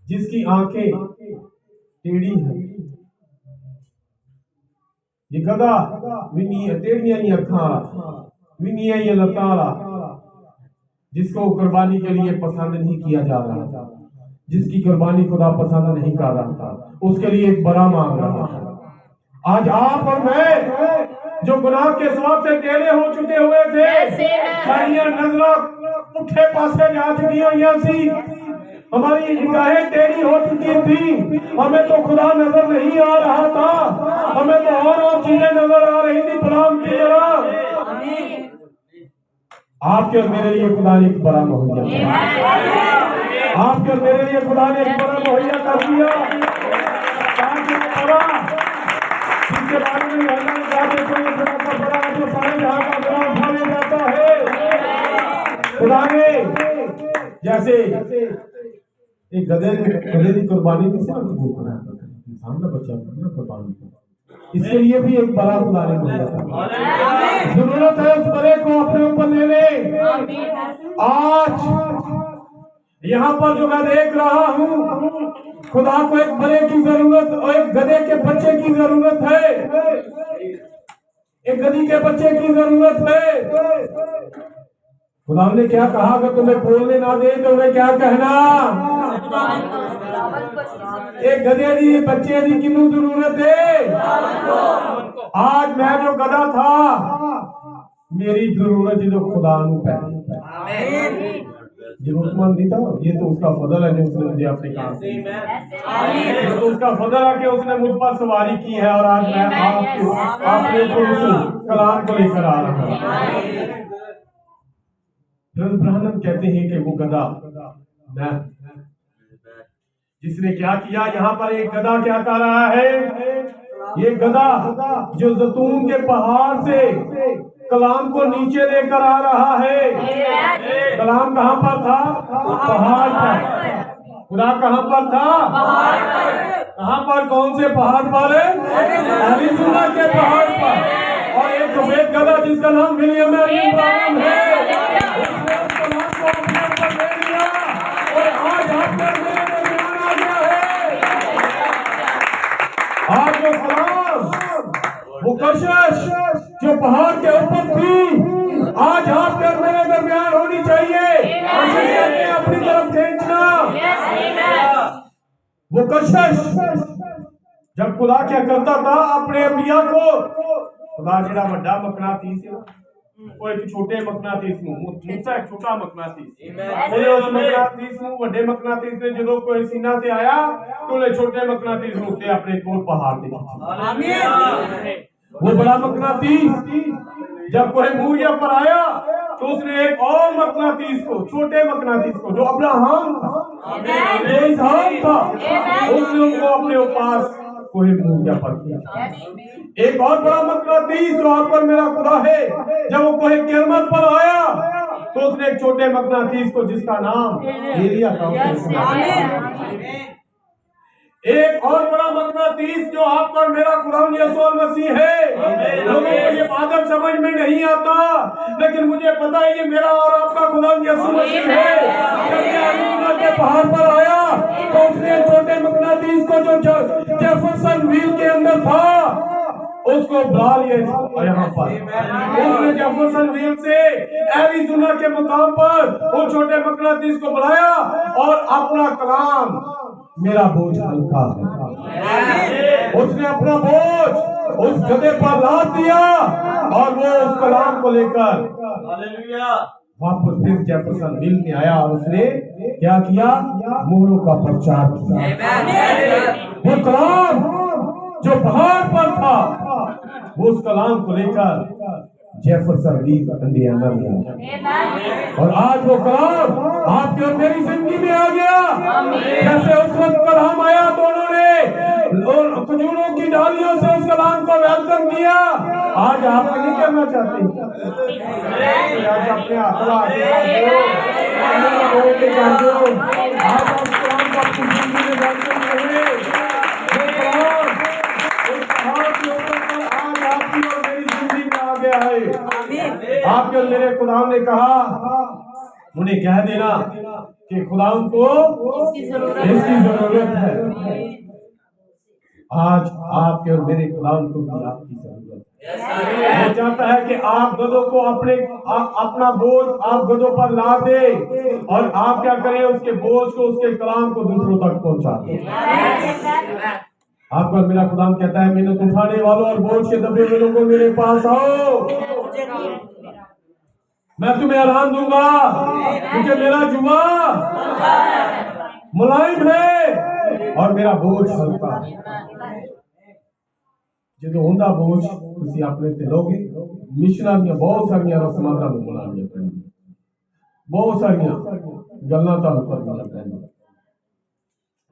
जिसकी आंखें टेढ़ी है, ये गधा टेढ़ियां ही अखां विनिया ही लताड़ा, जिसको कुर्बानी के लिए पसंद नहीं किया जा रहा था, जिसकी कुर्बानी खुदा पसंद नहीं कर रहा था, उसके लिए एक बड़ा मांग रहा था। आज आप और मैं जो गुनाह के सबब से टेढ़े हो चुके हुए थे, सारियां नजरों पुठे पासे जा चुकी हुई सी, हमारी निगाहें टेढ़ी हो चुकी थी, हमें तो खुदा नजर नहीं आ रहा था, हमें तो और चीजें नजर आ रही थी गुलाम की तरह। आपके और मेरे लिए खुदा ने एक बड़ा मुहैया, आपके और मेरे लिए खुदा ने एक बड़ा मुहैया कर दिया। इसके बारे में बड़ा जो सारे जहां का बड़ा उठाया जाता है। खुदा ने जैसे एक गधे की कुर्बानी नहीं सिर्फ इंसान का बच्चा अपना कुर्बान किया। इसके लिए भी एक बड़ा खुदा ने भेजा था। जरूरत है उस बड़े को अपने ऊपर ले ले। आज यहाँ पर जो मैं देख रहा हूँ, खुदा को एक बड़े की जरूरत और एक गधे के बच्चे की जरूरत है, एक गधी के बच्चे की जरूरत है। खुदा ने क्या कहा, अगर तुम्हें बोलने ना दे तो तुम्हें क्या कहना। एक गधे दी बच्चे की किन्नू जरूरत है। आज मैं जो गधा था, मेरी जरूरत जो खुदा जरूरतमंद था, ये तो उसका फजल है जो उसने मुझे अपने काम से, ये तो उसका फजल है कि उसने मुझ पर सवारी की है और आज मैं आपके उस कलाम को लेकर आ रहा हूँ। ब्राह्मण कहते हैं कि वो गधा मैं, जिसने क्या किया, यहाँ पर एक गधा क्या कर रहा है, ये गधा जो जैतून के पहाड़ से कलाम को नीचे लेकर आ रहा है। कलाम कहाँ पर था? पहाड़ पर। खुदा कहाँ पर था? कहाँ पर? कौन से पहाड़ पर? एरिज़ोना के पहाड़ पर। और एक सफेद गधा जिसका नाम विलियम ब्रायन है, उसने उस कलाम को अपने ऊपर ले लिया और आज आपके मेरे दरमियान आ गया है। आज वो कलाम, वो कशिश जो पहाड़ के ऊपर थी, आज आपके मेरे दरमियान होनी चाहिए। अपनी तरफ खींचना। वो कशिश जब खुदा क्या करता था अपने अंबिया को, खुदा जेड़ा वड्डा मकनातीस है, वो एक छोटे मकनातीस मूसा एक छोटा मकनातीस, उस मकनातीस वड्डे मकनातीस ने जो कोई सीना से आया तो उन्हें छोटे मकनातीस ने अपने कोल पहाड़ दे। वो बड़ा मकनातीस जब कोई मूरिया पर आया तो उसने एक और मकनातीस को, छोटे मकनातीस को जो अब्राहम था, जो इसहाक था, उसने उनको अपने पास कोई मूरिया पर किया। एक और बड़ा मकनातीस जो आप पर मेरा खुदा है, जब वो कोई किरमत पर आया तो उसने एक छोटे मकनातीस को जिसका नाम एलिया था, एक और बड़ा मकनातीस जो आपका मेरा कुरान यीशु मसीह है। लोगों को ये बात समझ में नहीं आता, लेकिन मुझे पता है ये मेरा और आपका कुरान यीशु मसीह है। जब ये अरीज़ोना के पहाड़ पर आया तो उसने छोटे मकनातीस को जो जेफरसन व्हील के अंदर था उसको बुला लिया यहाँ पर। उसने जेफरसन व्हील से एरिज़ोना के मुकाम पर वो छोटे मकनातीस को बुलाया और अपना कलाम, मेरा बोझ हल्का है, उसने अपना बोझ उस गधे पर लाद दिया और वो उस कलाम को लेकर वापस फिर जेफरसन व्हील में आया और उसने क्या किया? मोहरों का प्रचार किया। वो कलाम जो पहाड़ पर था, वो उस कलाम को लेकर जेफरसन व्हील इंडियाना में आ गया और आज वो कलाम आपके और मेरी जिंदगी में आ गया। जैसे उस वक्त कलाम आया तो उन्होंने खजूरों की डालियों से उस कलाम को वेलकम किया। आज आप नहीं करना चाहते? आज अपने हाथ आज आप कलाम को अपनी जिंदगी में वेलकम करें। आज आपकी और मेरी जिंदगी में आ गया है। आपके मेरे खुदा ने कहा, उन्हें कह देना कि खुदा को इसकी जरूरत है। आज आपके और मेरे खुदा को भी आपकी जरूरत है। वो चाहता है कि आप गधों को अपना बोझ आप गधों पर ला दे और आप क्या करें, उसके बोझ को, उसके कलाम को दूसरों तक पहुंचा दें। आपका मेरा खुदा कहता है, मेहनत उठाने वालों और बोझ के दबे हुए लोगों मेरे पास आओ, मैं तुम्हें आराम दूंगा, क्योंकि मेरा जुआ मुलायम है और मेरा बोझ हल्का है। जो होंदा बोझ तुसी अपने ते लोगे, मिशनर दी बहुत सारियां रस्मां तानू बनानियां पैंदियां, बहुत सारियां गल्लां तानू करनियां पैंदियां,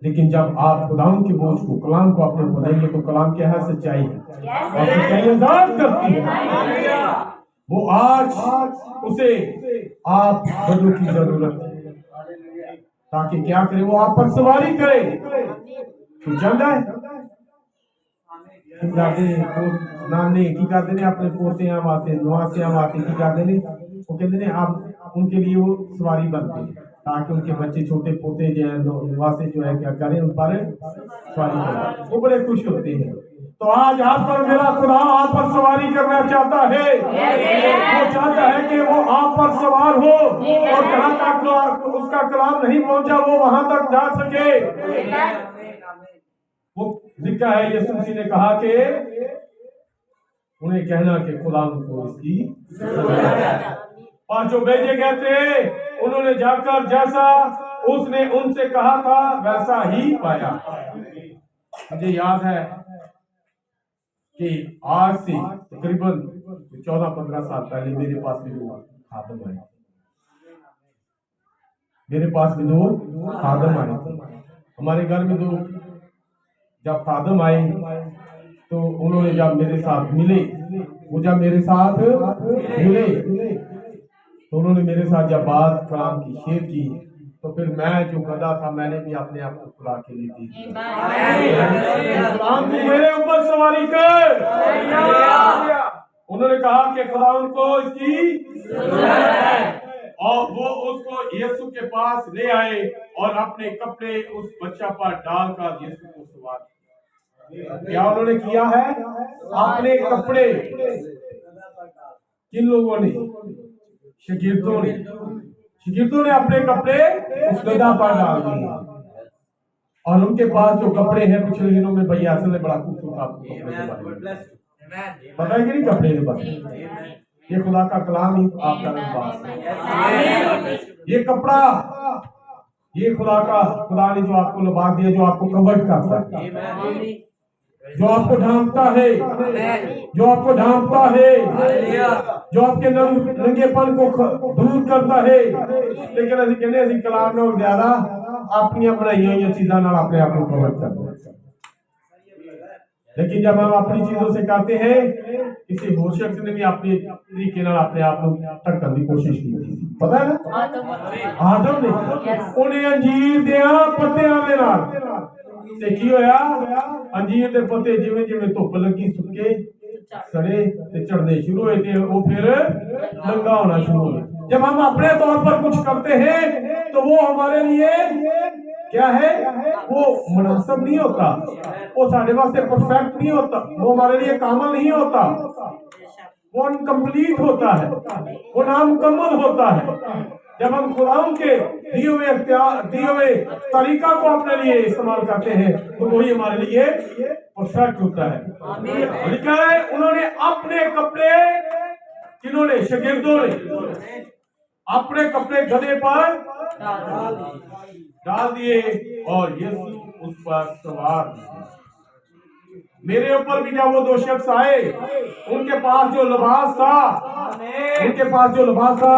लेकिन जब आप खुदाम के बोझ को, कलाम को अपने को लेंगे तो कलाम क्या है? सच्चाई है और सच्चाई आजाद करती है। वो आज उसे आप बदू की जरूरत है ताकि क्या करे? वो आप पर सवारी करे। तो चल जाए की करते ने नाने की करते ने अपने पोतियां वास्ते नवासियां वास्ते की करते ने वो कहते ने आप उनके लिए वो सवारी बनते हैं ताकि उनके बच्चे छोटे पोते जो है नवासे जो है क्या करें उन पर सवारी करें, वो बड़े खुश होते हैं। तो आज आप पर मेरा खुदा आप पर सवारी करना चाहता है, वो चाहता है कि वो आप पर सवार हो और जहाँ तक उसका कलाम नहीं पहुंचा वो वहां तक जा सके। वो लिखा है यीशु मसीह ने कहा कि उन्हें कहना कि खुदा को इसकी पांचों भेजे गए थे, उन्होंने जाकर जैसा उसने उनसे कहा था वैसा ही पाया। मुझे याद है कि आज से तकरीबन 14-15 साल पहले मेरे पास भी दो खादम आए, मेरे भी दो खादम आए थे हमारे घर में। दो जब खादम आए तो उन्होंने जब मेरे साथ मिले, वो जब मेरे साथ मिले तो उन्होंने मेरे साथ जब बात कलाम की शेयर की तो फिर मैं जो गधा था मैंने भी अपने आप को खुला के लिए दी, कलाम की मेरे ऊपर सवारी कर। उन्होंने कहा कि खुदा उनको इसकी और वो उसको यीशु के पास ले आए और अपने कपड़े उस बच्चा पर डालकर यीशु को सवार किया। क्या उन्होंने किया है? अपने कपड़े, किन लोगों ने? शागिर्दों ने अपने कपड़े उस गधा पर डाल दिए और उनके पास जो कपड़े हैं पिछले दिनों में भैया असल में बड़ा कुछ होता पता है कि नहीं कपड़े के बारे में? ये खुदा का कलाम ही आपका पास है। ये कपड़ा, ये खुदा ने जो आपको लिबास दिया, जो आपको कवर करता है, जो आपको ढांपता है, जो आपको ढांपता है, जो आपके नंगेपन को दूर करता है। लेकिन असं कहने असं कलाम में ज्यादा अपनी बनाई हुई चीजों अपने आप को कवर करते हैं। लेकिन जब हम अपनी चीजों से करते हैं, किसी होर शख्स ने भी अपने तरीके अपने आप को ढकने की कोशिश की थी, पता है ना? आदम ने उन्हें अंजीर दिया पत्तियां दे नाल ते की होया, अंजीर दे पत्ते जिवें जिवें धुप लगी सुके सड़े ते झड़ने शुरू हुए थे, वो फिर नंगा होना शुरू हुआ। जब हम अपने तौर पर कुछ करते हैं तो वो हमारे लिए क्या है? वो मुनासिब नहीं होता, वो साढ़े वास्ते परफेक्ट नहीं होता, वो हमारे लिए कामल नहीं होता, वो इनकम्प्लीट होता है, वो नामुकम्मल होता है। जब हम खुदाम के दिए हुए तरीका को अपने लिए इस्तेमाल करते हैं तो वही हमारे लिए परफेक्ट होता है। लिखा है उन्होंने अपने कपड़े, किन्होंने? शागिर्दों ने अपने कपड़े गधे पर डाल दिए और यीशु उस पर सवार। मेरे ऊपर भी जब वो दो शख्स आए, उनके पास जो लिबास था,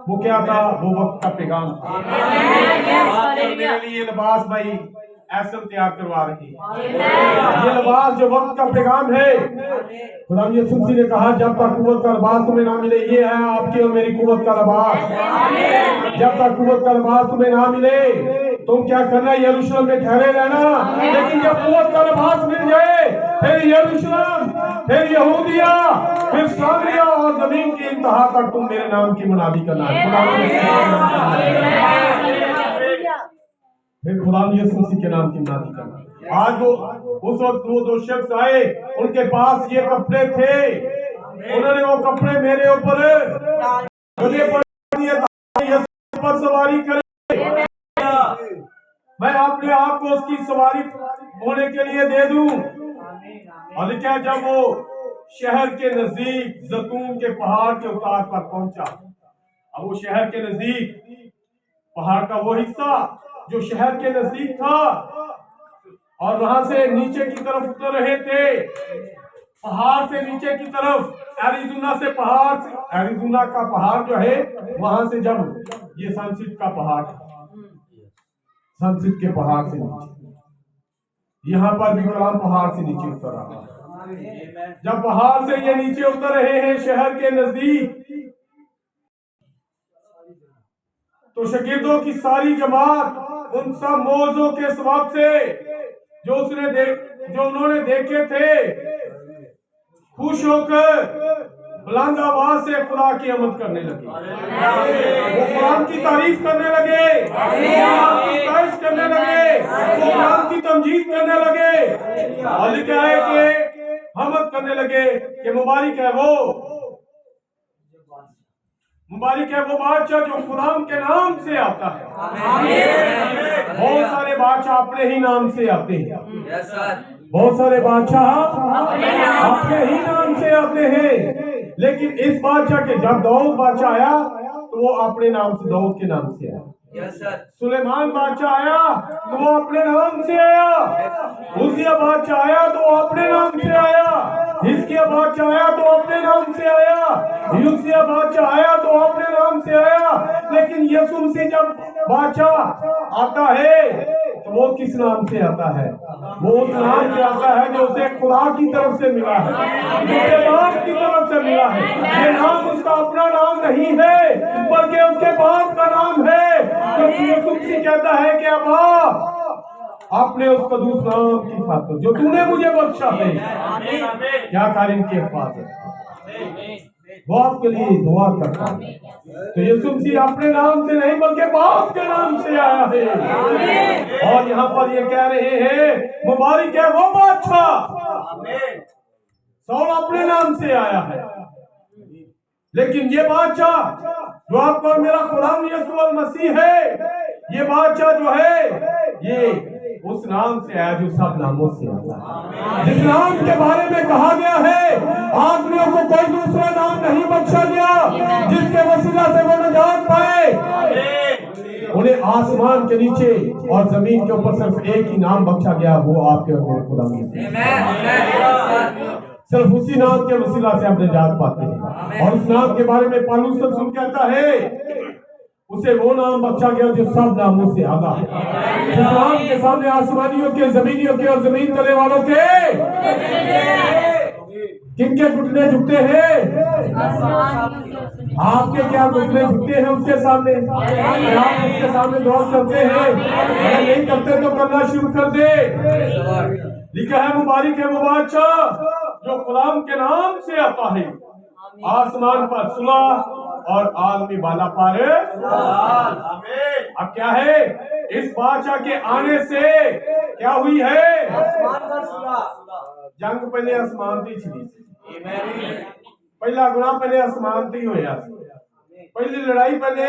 वो क्या था? वो वक्त का पैगाम था। मेरे लिए लिबास भाई ऐसा तैयार करवा रही है। ये लिबास जो वक्त का पैगाम है, खुदा यीशु मसीह ने कहा जब तक कुव्वत का लिबास तुम्हें ना मिले, ये है आपकी और मेरी कुव्वत का लिबास। जब तक कुव्वत का लिबास तुम्हें ना मिले तुम क्या करना? यरूशलेम में ठहरे रहना। लेकिन जब कुव्वत का लिबास मिल जाए फिर यरूशलेम, फिर यहूदिया, फिर सामरिया और जमीन की इंतहा तक तुम मेरे नाम की मुनादी करना है। फिर खुदा यीशु मसीह के नाम की मुनादी करना। आज वो उस वक्त वो दो शख्स आए, उनके पास ये कपड़े थे, उन्होंने वो कपड़े मेरे ऊपर पर सवारी करे, मैं अपने आप को उसकी सवारी होने के लिए दे दूं। और क्या जब वो शहर के नजदीक जैतून के पहाड़ के उतार पर पहुंचा, अब वो शहर के नजदीक पहाड़ का वो हिस्सा जो शहर के नजदीक था और वहां से नीचे की तरफ उतर रहे थे, पहाड़ से नीचे की तरफ एरिज़ोना का पहाड़ जो है वहां से, जब ये सनसेट का पहाड़, सनसेट के पहाड़ से नीचे, यहाँ पर भी कलाम पहाड़ से नीचे उतर रहा है। जब पहाड़ से ये नीचे उतर रहे हैं शहर के नजदीक, तो शागिर्दों की सारी जमात उन सब मौजों के सबब से जो उन्होंने देखे थे खुश होकर बुलंद आवाज से खुदा की आमद करने लगे, वो कुरान की तारीफ करने लगे, कुरान की तारीफ करने लगे, वो कुरान की तमजीद करने लगे। और लिखा है कि हमद करने लगे कि मुबारक है वो बादशाह जो खुदाम के नाम से आता है। बहुत सारे बादशाह अपने ही नाम से आते हैं, बहुत सारे बादशाह अपने ही नाम से आते हैं। लेकिन इस बादशाह के जब दाऊद बादशाह आया तो वो अपने नाम से, दाऊद के नाम से आया। सुलेमान बादशाह आया तो वो अपने नाम से आया। उजिया बादशाह आया तो वो अपने नाम से आया। हिजकिय्याह बादशाह आया तो अपने नाम से आया। यूसिया बादशाह आया तो अपने नाम से आया। लेकिन यीशु मसीह जब बादशाह आता है तो वो किस नाम से आता है? वो उस नाम से आता है जो उसे खुदा की तरफ से मिला है, उसके बाप की तरफ से मिला है। ये नाम उसका अपना नाम नहीं है बल्कि उसके बाप का नाम है। क्योंकि यीशु मसीह कहता है कि अब्बा, आपने उस कदूस नाम की खातिर जो तूने मुझे बख्शा है, क्या कार्य की अल्फाज है, वो आपके लिए दुआ करता है। तो यीशु मसीह अपने नाम से नहीं बल्कि बाप के नाम से आया है। और यहाँ पर ये कह रहे हैं मुबारक है वो बादशाह। सौल अपने नाम से आया है, लेकिन ये बादशाह जो आपका और मेरा खुदाम यीशु मसीह है, ये बादशाह जो है ये उस नाम से आया जो सब नामों से आता है, जिस नाम के बारे में कहा गया है आदमियों को कोई दूसरा नाम नहीं बख्शा गया जिसके वसीला से वो निजात पाए। उन्हें आसमान के नीचे और जमीन के ऊपर सिर्फ एक ही नाम बख्शा गया, वो आपके और मेरे खुदा सिर्फ उसी नाम के वसीला से हम निजात पाते हैं। और उस नाम के बारे में पौलुस रसूल कहता है उसे वो नाम बख्शा गया जो सब नामों से आगा है, जिस नाम के सामने आसमानियों के, जमीनियों के और जमीन तले वालों के किनके घुटने झुकते हैं? आपके क्या घुटने झुकते हैं उसके सामने? आप उसके सामने दुआ करते हैं? अगर नहीं करते तो करना शुरू कर दे। लिखा है मुबारक है वो बादशाह जो गुलाम के नाम से आता है, आसमान पर सुलह और आलमी बाला पारे। अब क्या है, इस बादशाह के आने से क्या हुई है? जंग पहले आसमान थी छिड़ी, पहला गुनाह पहले आसमान थी होया, पहली लड़ाई पहले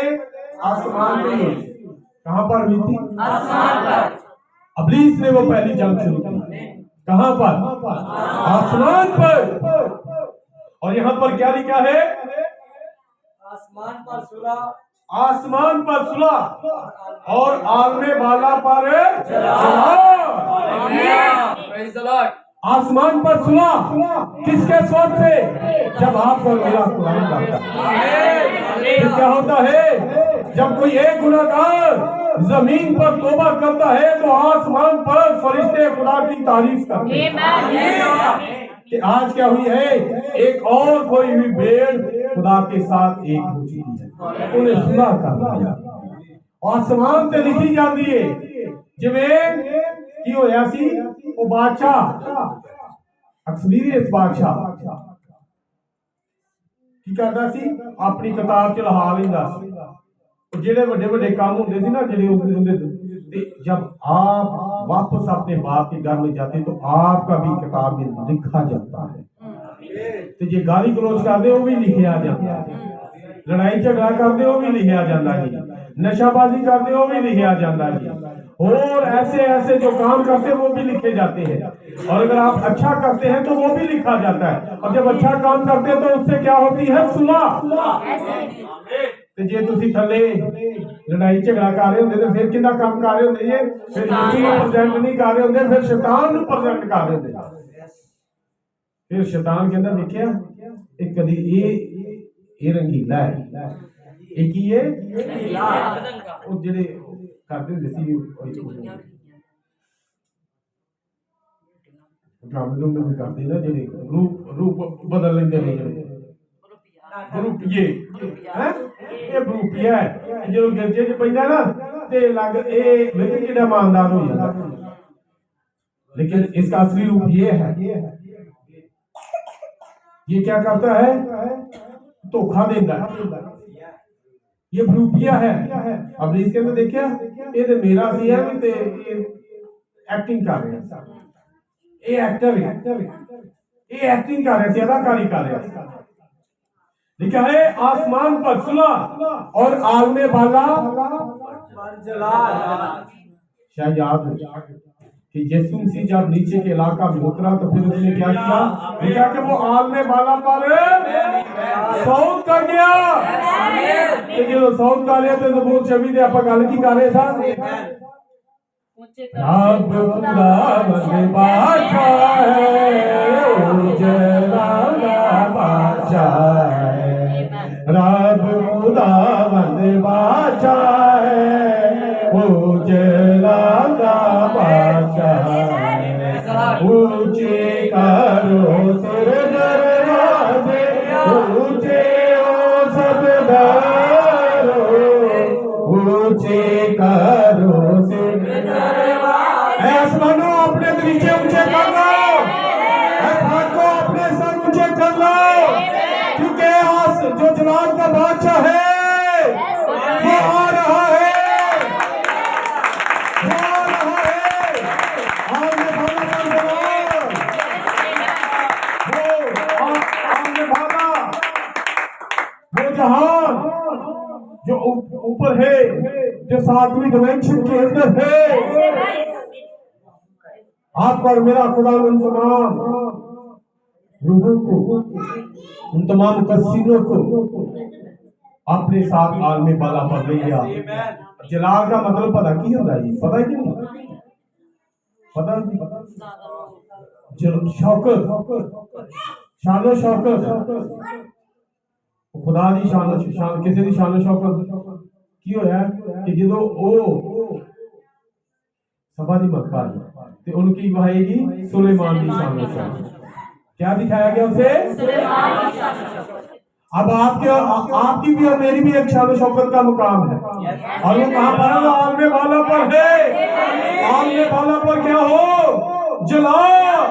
आसमान थी हुई। कहां पर हुई थी? आसमान पर। इब्लीस ने वो पहली जंग शुरू की, कहां पर? आसमान पर। और यहाँ पर क्या लिखा है? आसमान पर सुलह और आलमे बाला पर आसमान पर सुलह किसके स्वरूप से? जब आप और मेरा कुरान पढ़ता है तो क्या होता है? जब कोई एक गुनाहगार जमीन पर तौबा करता है तो आसमान पर फरिश्ते खुदा की तारीफ करते हैं कि आज क्या हुई है, एक और कोई हुई भेड़ खुदा के साथ एक हो चुकी है, उन्हें सुना कर दिया। आसमान पे लिखी जाती है जिवें की होया सी वो बादशाह अक्सर इस बादशाह की करदा सी अपनी किताब च लहा लैंदा सी। जेडे बड़े बड़े काम होंदे सी ना, जेडे जब आप वापस अपने बाप के घर में जाते तो आपका भी किताब में लिखा जाता है। तो जे गाली गलोच करते वो भी लिखा जाता है, लड़ाई झगड़ा करते वो भी लिखा जाता है, नशाबाजी करते वो भी लिखा जाता है, और ऐसे ऐसे जो काम करते वो भी लिखे जाते हैं। और अगर आप अच्छा करते हैं तो वो भी लिखा जाता है, और जब अच्छा काम करते हैं तो उससे क्या होती है? सुलह। ते जे तुसी थले लड़ाई झगड़ा कर रहे होंदे ते फिर किंदा काम कर रहे होंदे? जे फिर यीशु नूं प्रेजेंट नहीं कर रहे होंदे, फिर शैतान नूं प्रेजेंट कर रहे होंदे। फिर शैतान कहंदा देखिया एक कदी ये रंगीला है, एक ही है वो जेडे करदे हुंदे सी ड्रामे भी करते ना, जेडे रूप बदल लेंदे ने, ग्रुपिए हैं, ये ग्रुपिया है जो गंजे च पैंदा ना ते लग ए लेकिन किड़ा ईमानदार हो जाता। लेकिन इसका असली रूप ये है ये क्या करता है? धोखा देता है, ये भरूपिया है। अब इसके अंदर देखिए, ये मेरा सी है भी एक्टिंग कर रहे हैं, ये एक्टर है, ये एक्टिंग कर रहे थे, अदाकारी कर रहे थे। लिखा है आसमान पर सुलह और आग में बाला शायद याद हो कि यीशु मसीह जब नीचे के इलाका में उतरा तो फिर उसने क्या किया? लिखा कि वो आग में बाला पर सौत कर गया। लेकिन वो सौत कर रहे थे तो वो छवि दे आप गल की कर रहे था। रब खुदा बादशाह है, उजला बादशाह है, रब खुदा बादशाह है, उजला बादशाह है। ऊंचे करो सिर दरवाजे, ऊंचे ओ सब दरो, ऊंचे करो सिर आसमानों अपने नीचे ऊंचे कर लो, को अपने सर ऊंचे कर लो, क्योंकि जो जलाल का बादशाह है वो आ रहा है, वो आ रहा है। आमने भागा वो जहान जो ऊपर है, जो 7वीं डिमेंशन के अंदर है। आप और मेरा खुदा उन तमाम रूहों को, उन तमाम मुकस्सिनों को अपने साथ आलमे बाला पर ले गया। जलाल का मतलब पता की होता है? पता है कि नहीं? पता शौकत, शानो शौकत, खुदा दी शान किसी दी शानो शौकत की होया कि जो ओ सभा दी मक्का ते उनकी वहाएगी सुलेमान की शान में क्या दिखाया गया उसे? अब आपकी भी और मेरी भी एक शान शौकत का मुकाम है, और वो कहां पर है? आलमे बाला पर है। आलमे बाला पर क्या हो? जलाल।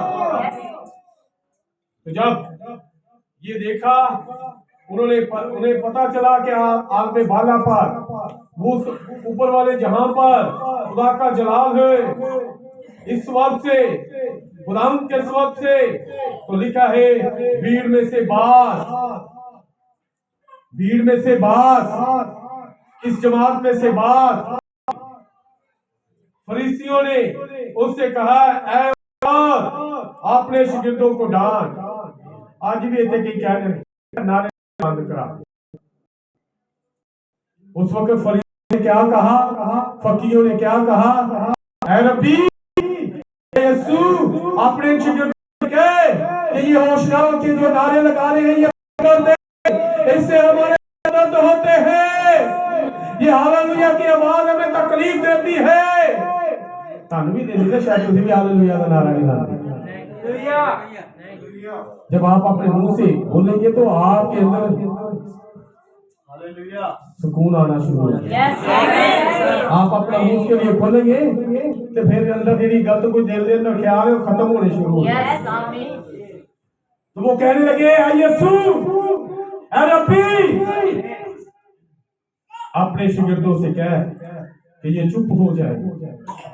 तो जब ये देखा उन्हें पता चला कि आलमे बाला पर वो ऊपर वाले जहां पर खुदा का जलाल है। इस वक्त से खुदाम के वक्त से तो लिखा है भीड़ में से बास, इस जमात में से बास फरीसियों ने उससे कहा, ऐ अपने शागिर्दों को डांट। आज भी इतने कई कह रहे नारे बंद करा। उस वक्त फरीसियों ने क्या कहा? फकीरों ने क्या कहा? ऐ रब्बी यीशु अपने शागिर्दों के ये होशनाओं के जो नारे लगा रहे हैं ये कर दे, इससे हमारे दर्द होते हैं। ये हालेलुया की आवाज हमें तकलीफ देती है। तानु भी देती है, शायद तुझे भी हालेलुया का नारा नहीं लाते। जब आप अपने मुंह से बोलेंगे तो आपके अंदर सुकून आना शुरू हो जाएगा। आप अपना मुंह के लिए खोलेंगे तो फिर अंदर तेरी गलत कोई दिल अंदर ख्याल है वो खत्म होने शुरू हो जाएंगे। तो वो कहने लगे, यीशु ऐ रब्बी अपने शागिर्दों से कह कि ये चुप हो जाए।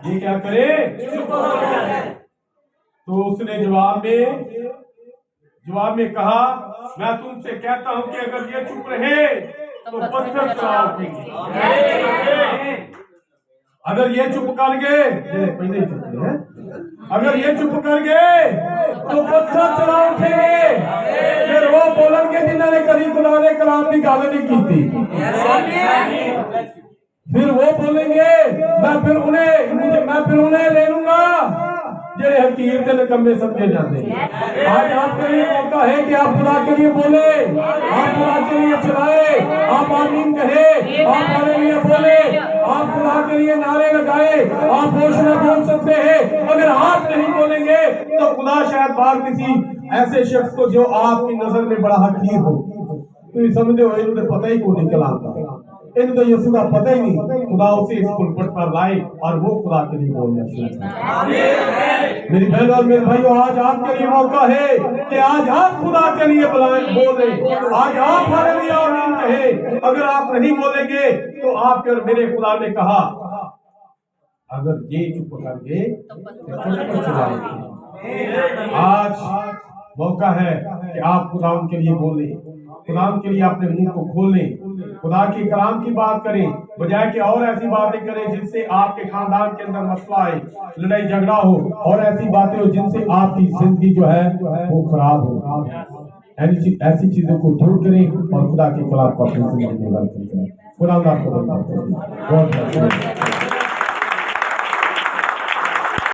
ये क्या करे? चुप हो जाए। तो उसने जवाब में कहा, मैं तुमसे कहता हूं कि अगर ये चुप रहे तो पत्थर चला उठेंगे। अगर ये चुप कर गए, पहले चुप है, अगर ये चुप कर गए तो पत्थर चला उठेंगे। फिर वो बोलेंगे जिन्होंने कभी खुदा ने कलाम की गल नहीं की थी, फिर वो बोलेंगे मैं फिर उन्हें ले लूंगा जेड़े हकीर के निकम्मे समझे जाते हैं। आज आपके लिए मौका है कि आप खुदा के लिए बोले, आप खुदा के लिए चलाए, आप आमीन कहे, आप हालेलुया बोले, आप खुदा के लिए नारे लगाए, आप घोषणा बोल सकते हैं। अगर आप नहीं बोलेंगे तो खुदा शायद बाहर किसी ऐसे शख्स को जो आपकी नजर में बड़ा हकीर हो, तो समझते हो इन्हें पता ही को नहीं कलाम का, इनको यीशु का पता ही नहीं, खुदा उसे इस पुलपट पर लाए और वो खुदा के लिए बोलना शुरू किया। मेरी बहन और मेरे भाइयों, आज आपके लिए मौका है कि आज आप खुदा के लिए बोले, आज आप हालेलुया आमीन कहे। अगर आप नहीं बोलेंगे तो आपके और मेरे खुदा ने कहा, अगर ये चुप कर गए तो चलाएंगे। आज मौका है कि आप खुदा के लिए बोले, खुदा के लिए अपने मुंह को खोलें, खुदा के कलाम की बात करें, बजाय कि और ऐसी बातें करें जिनसे आपके खानदान के अंदर मसला आए, लड़ाई झगड़ा हो, और ऐसी बातें हो जिनसे आपकी जिंदगी जो है वो खराब हो। ऐसी चीजों को दूर करें और खुदा के कलाम को अपनी जिंदगी में बदल करें। खुदा आपको बरकत दे।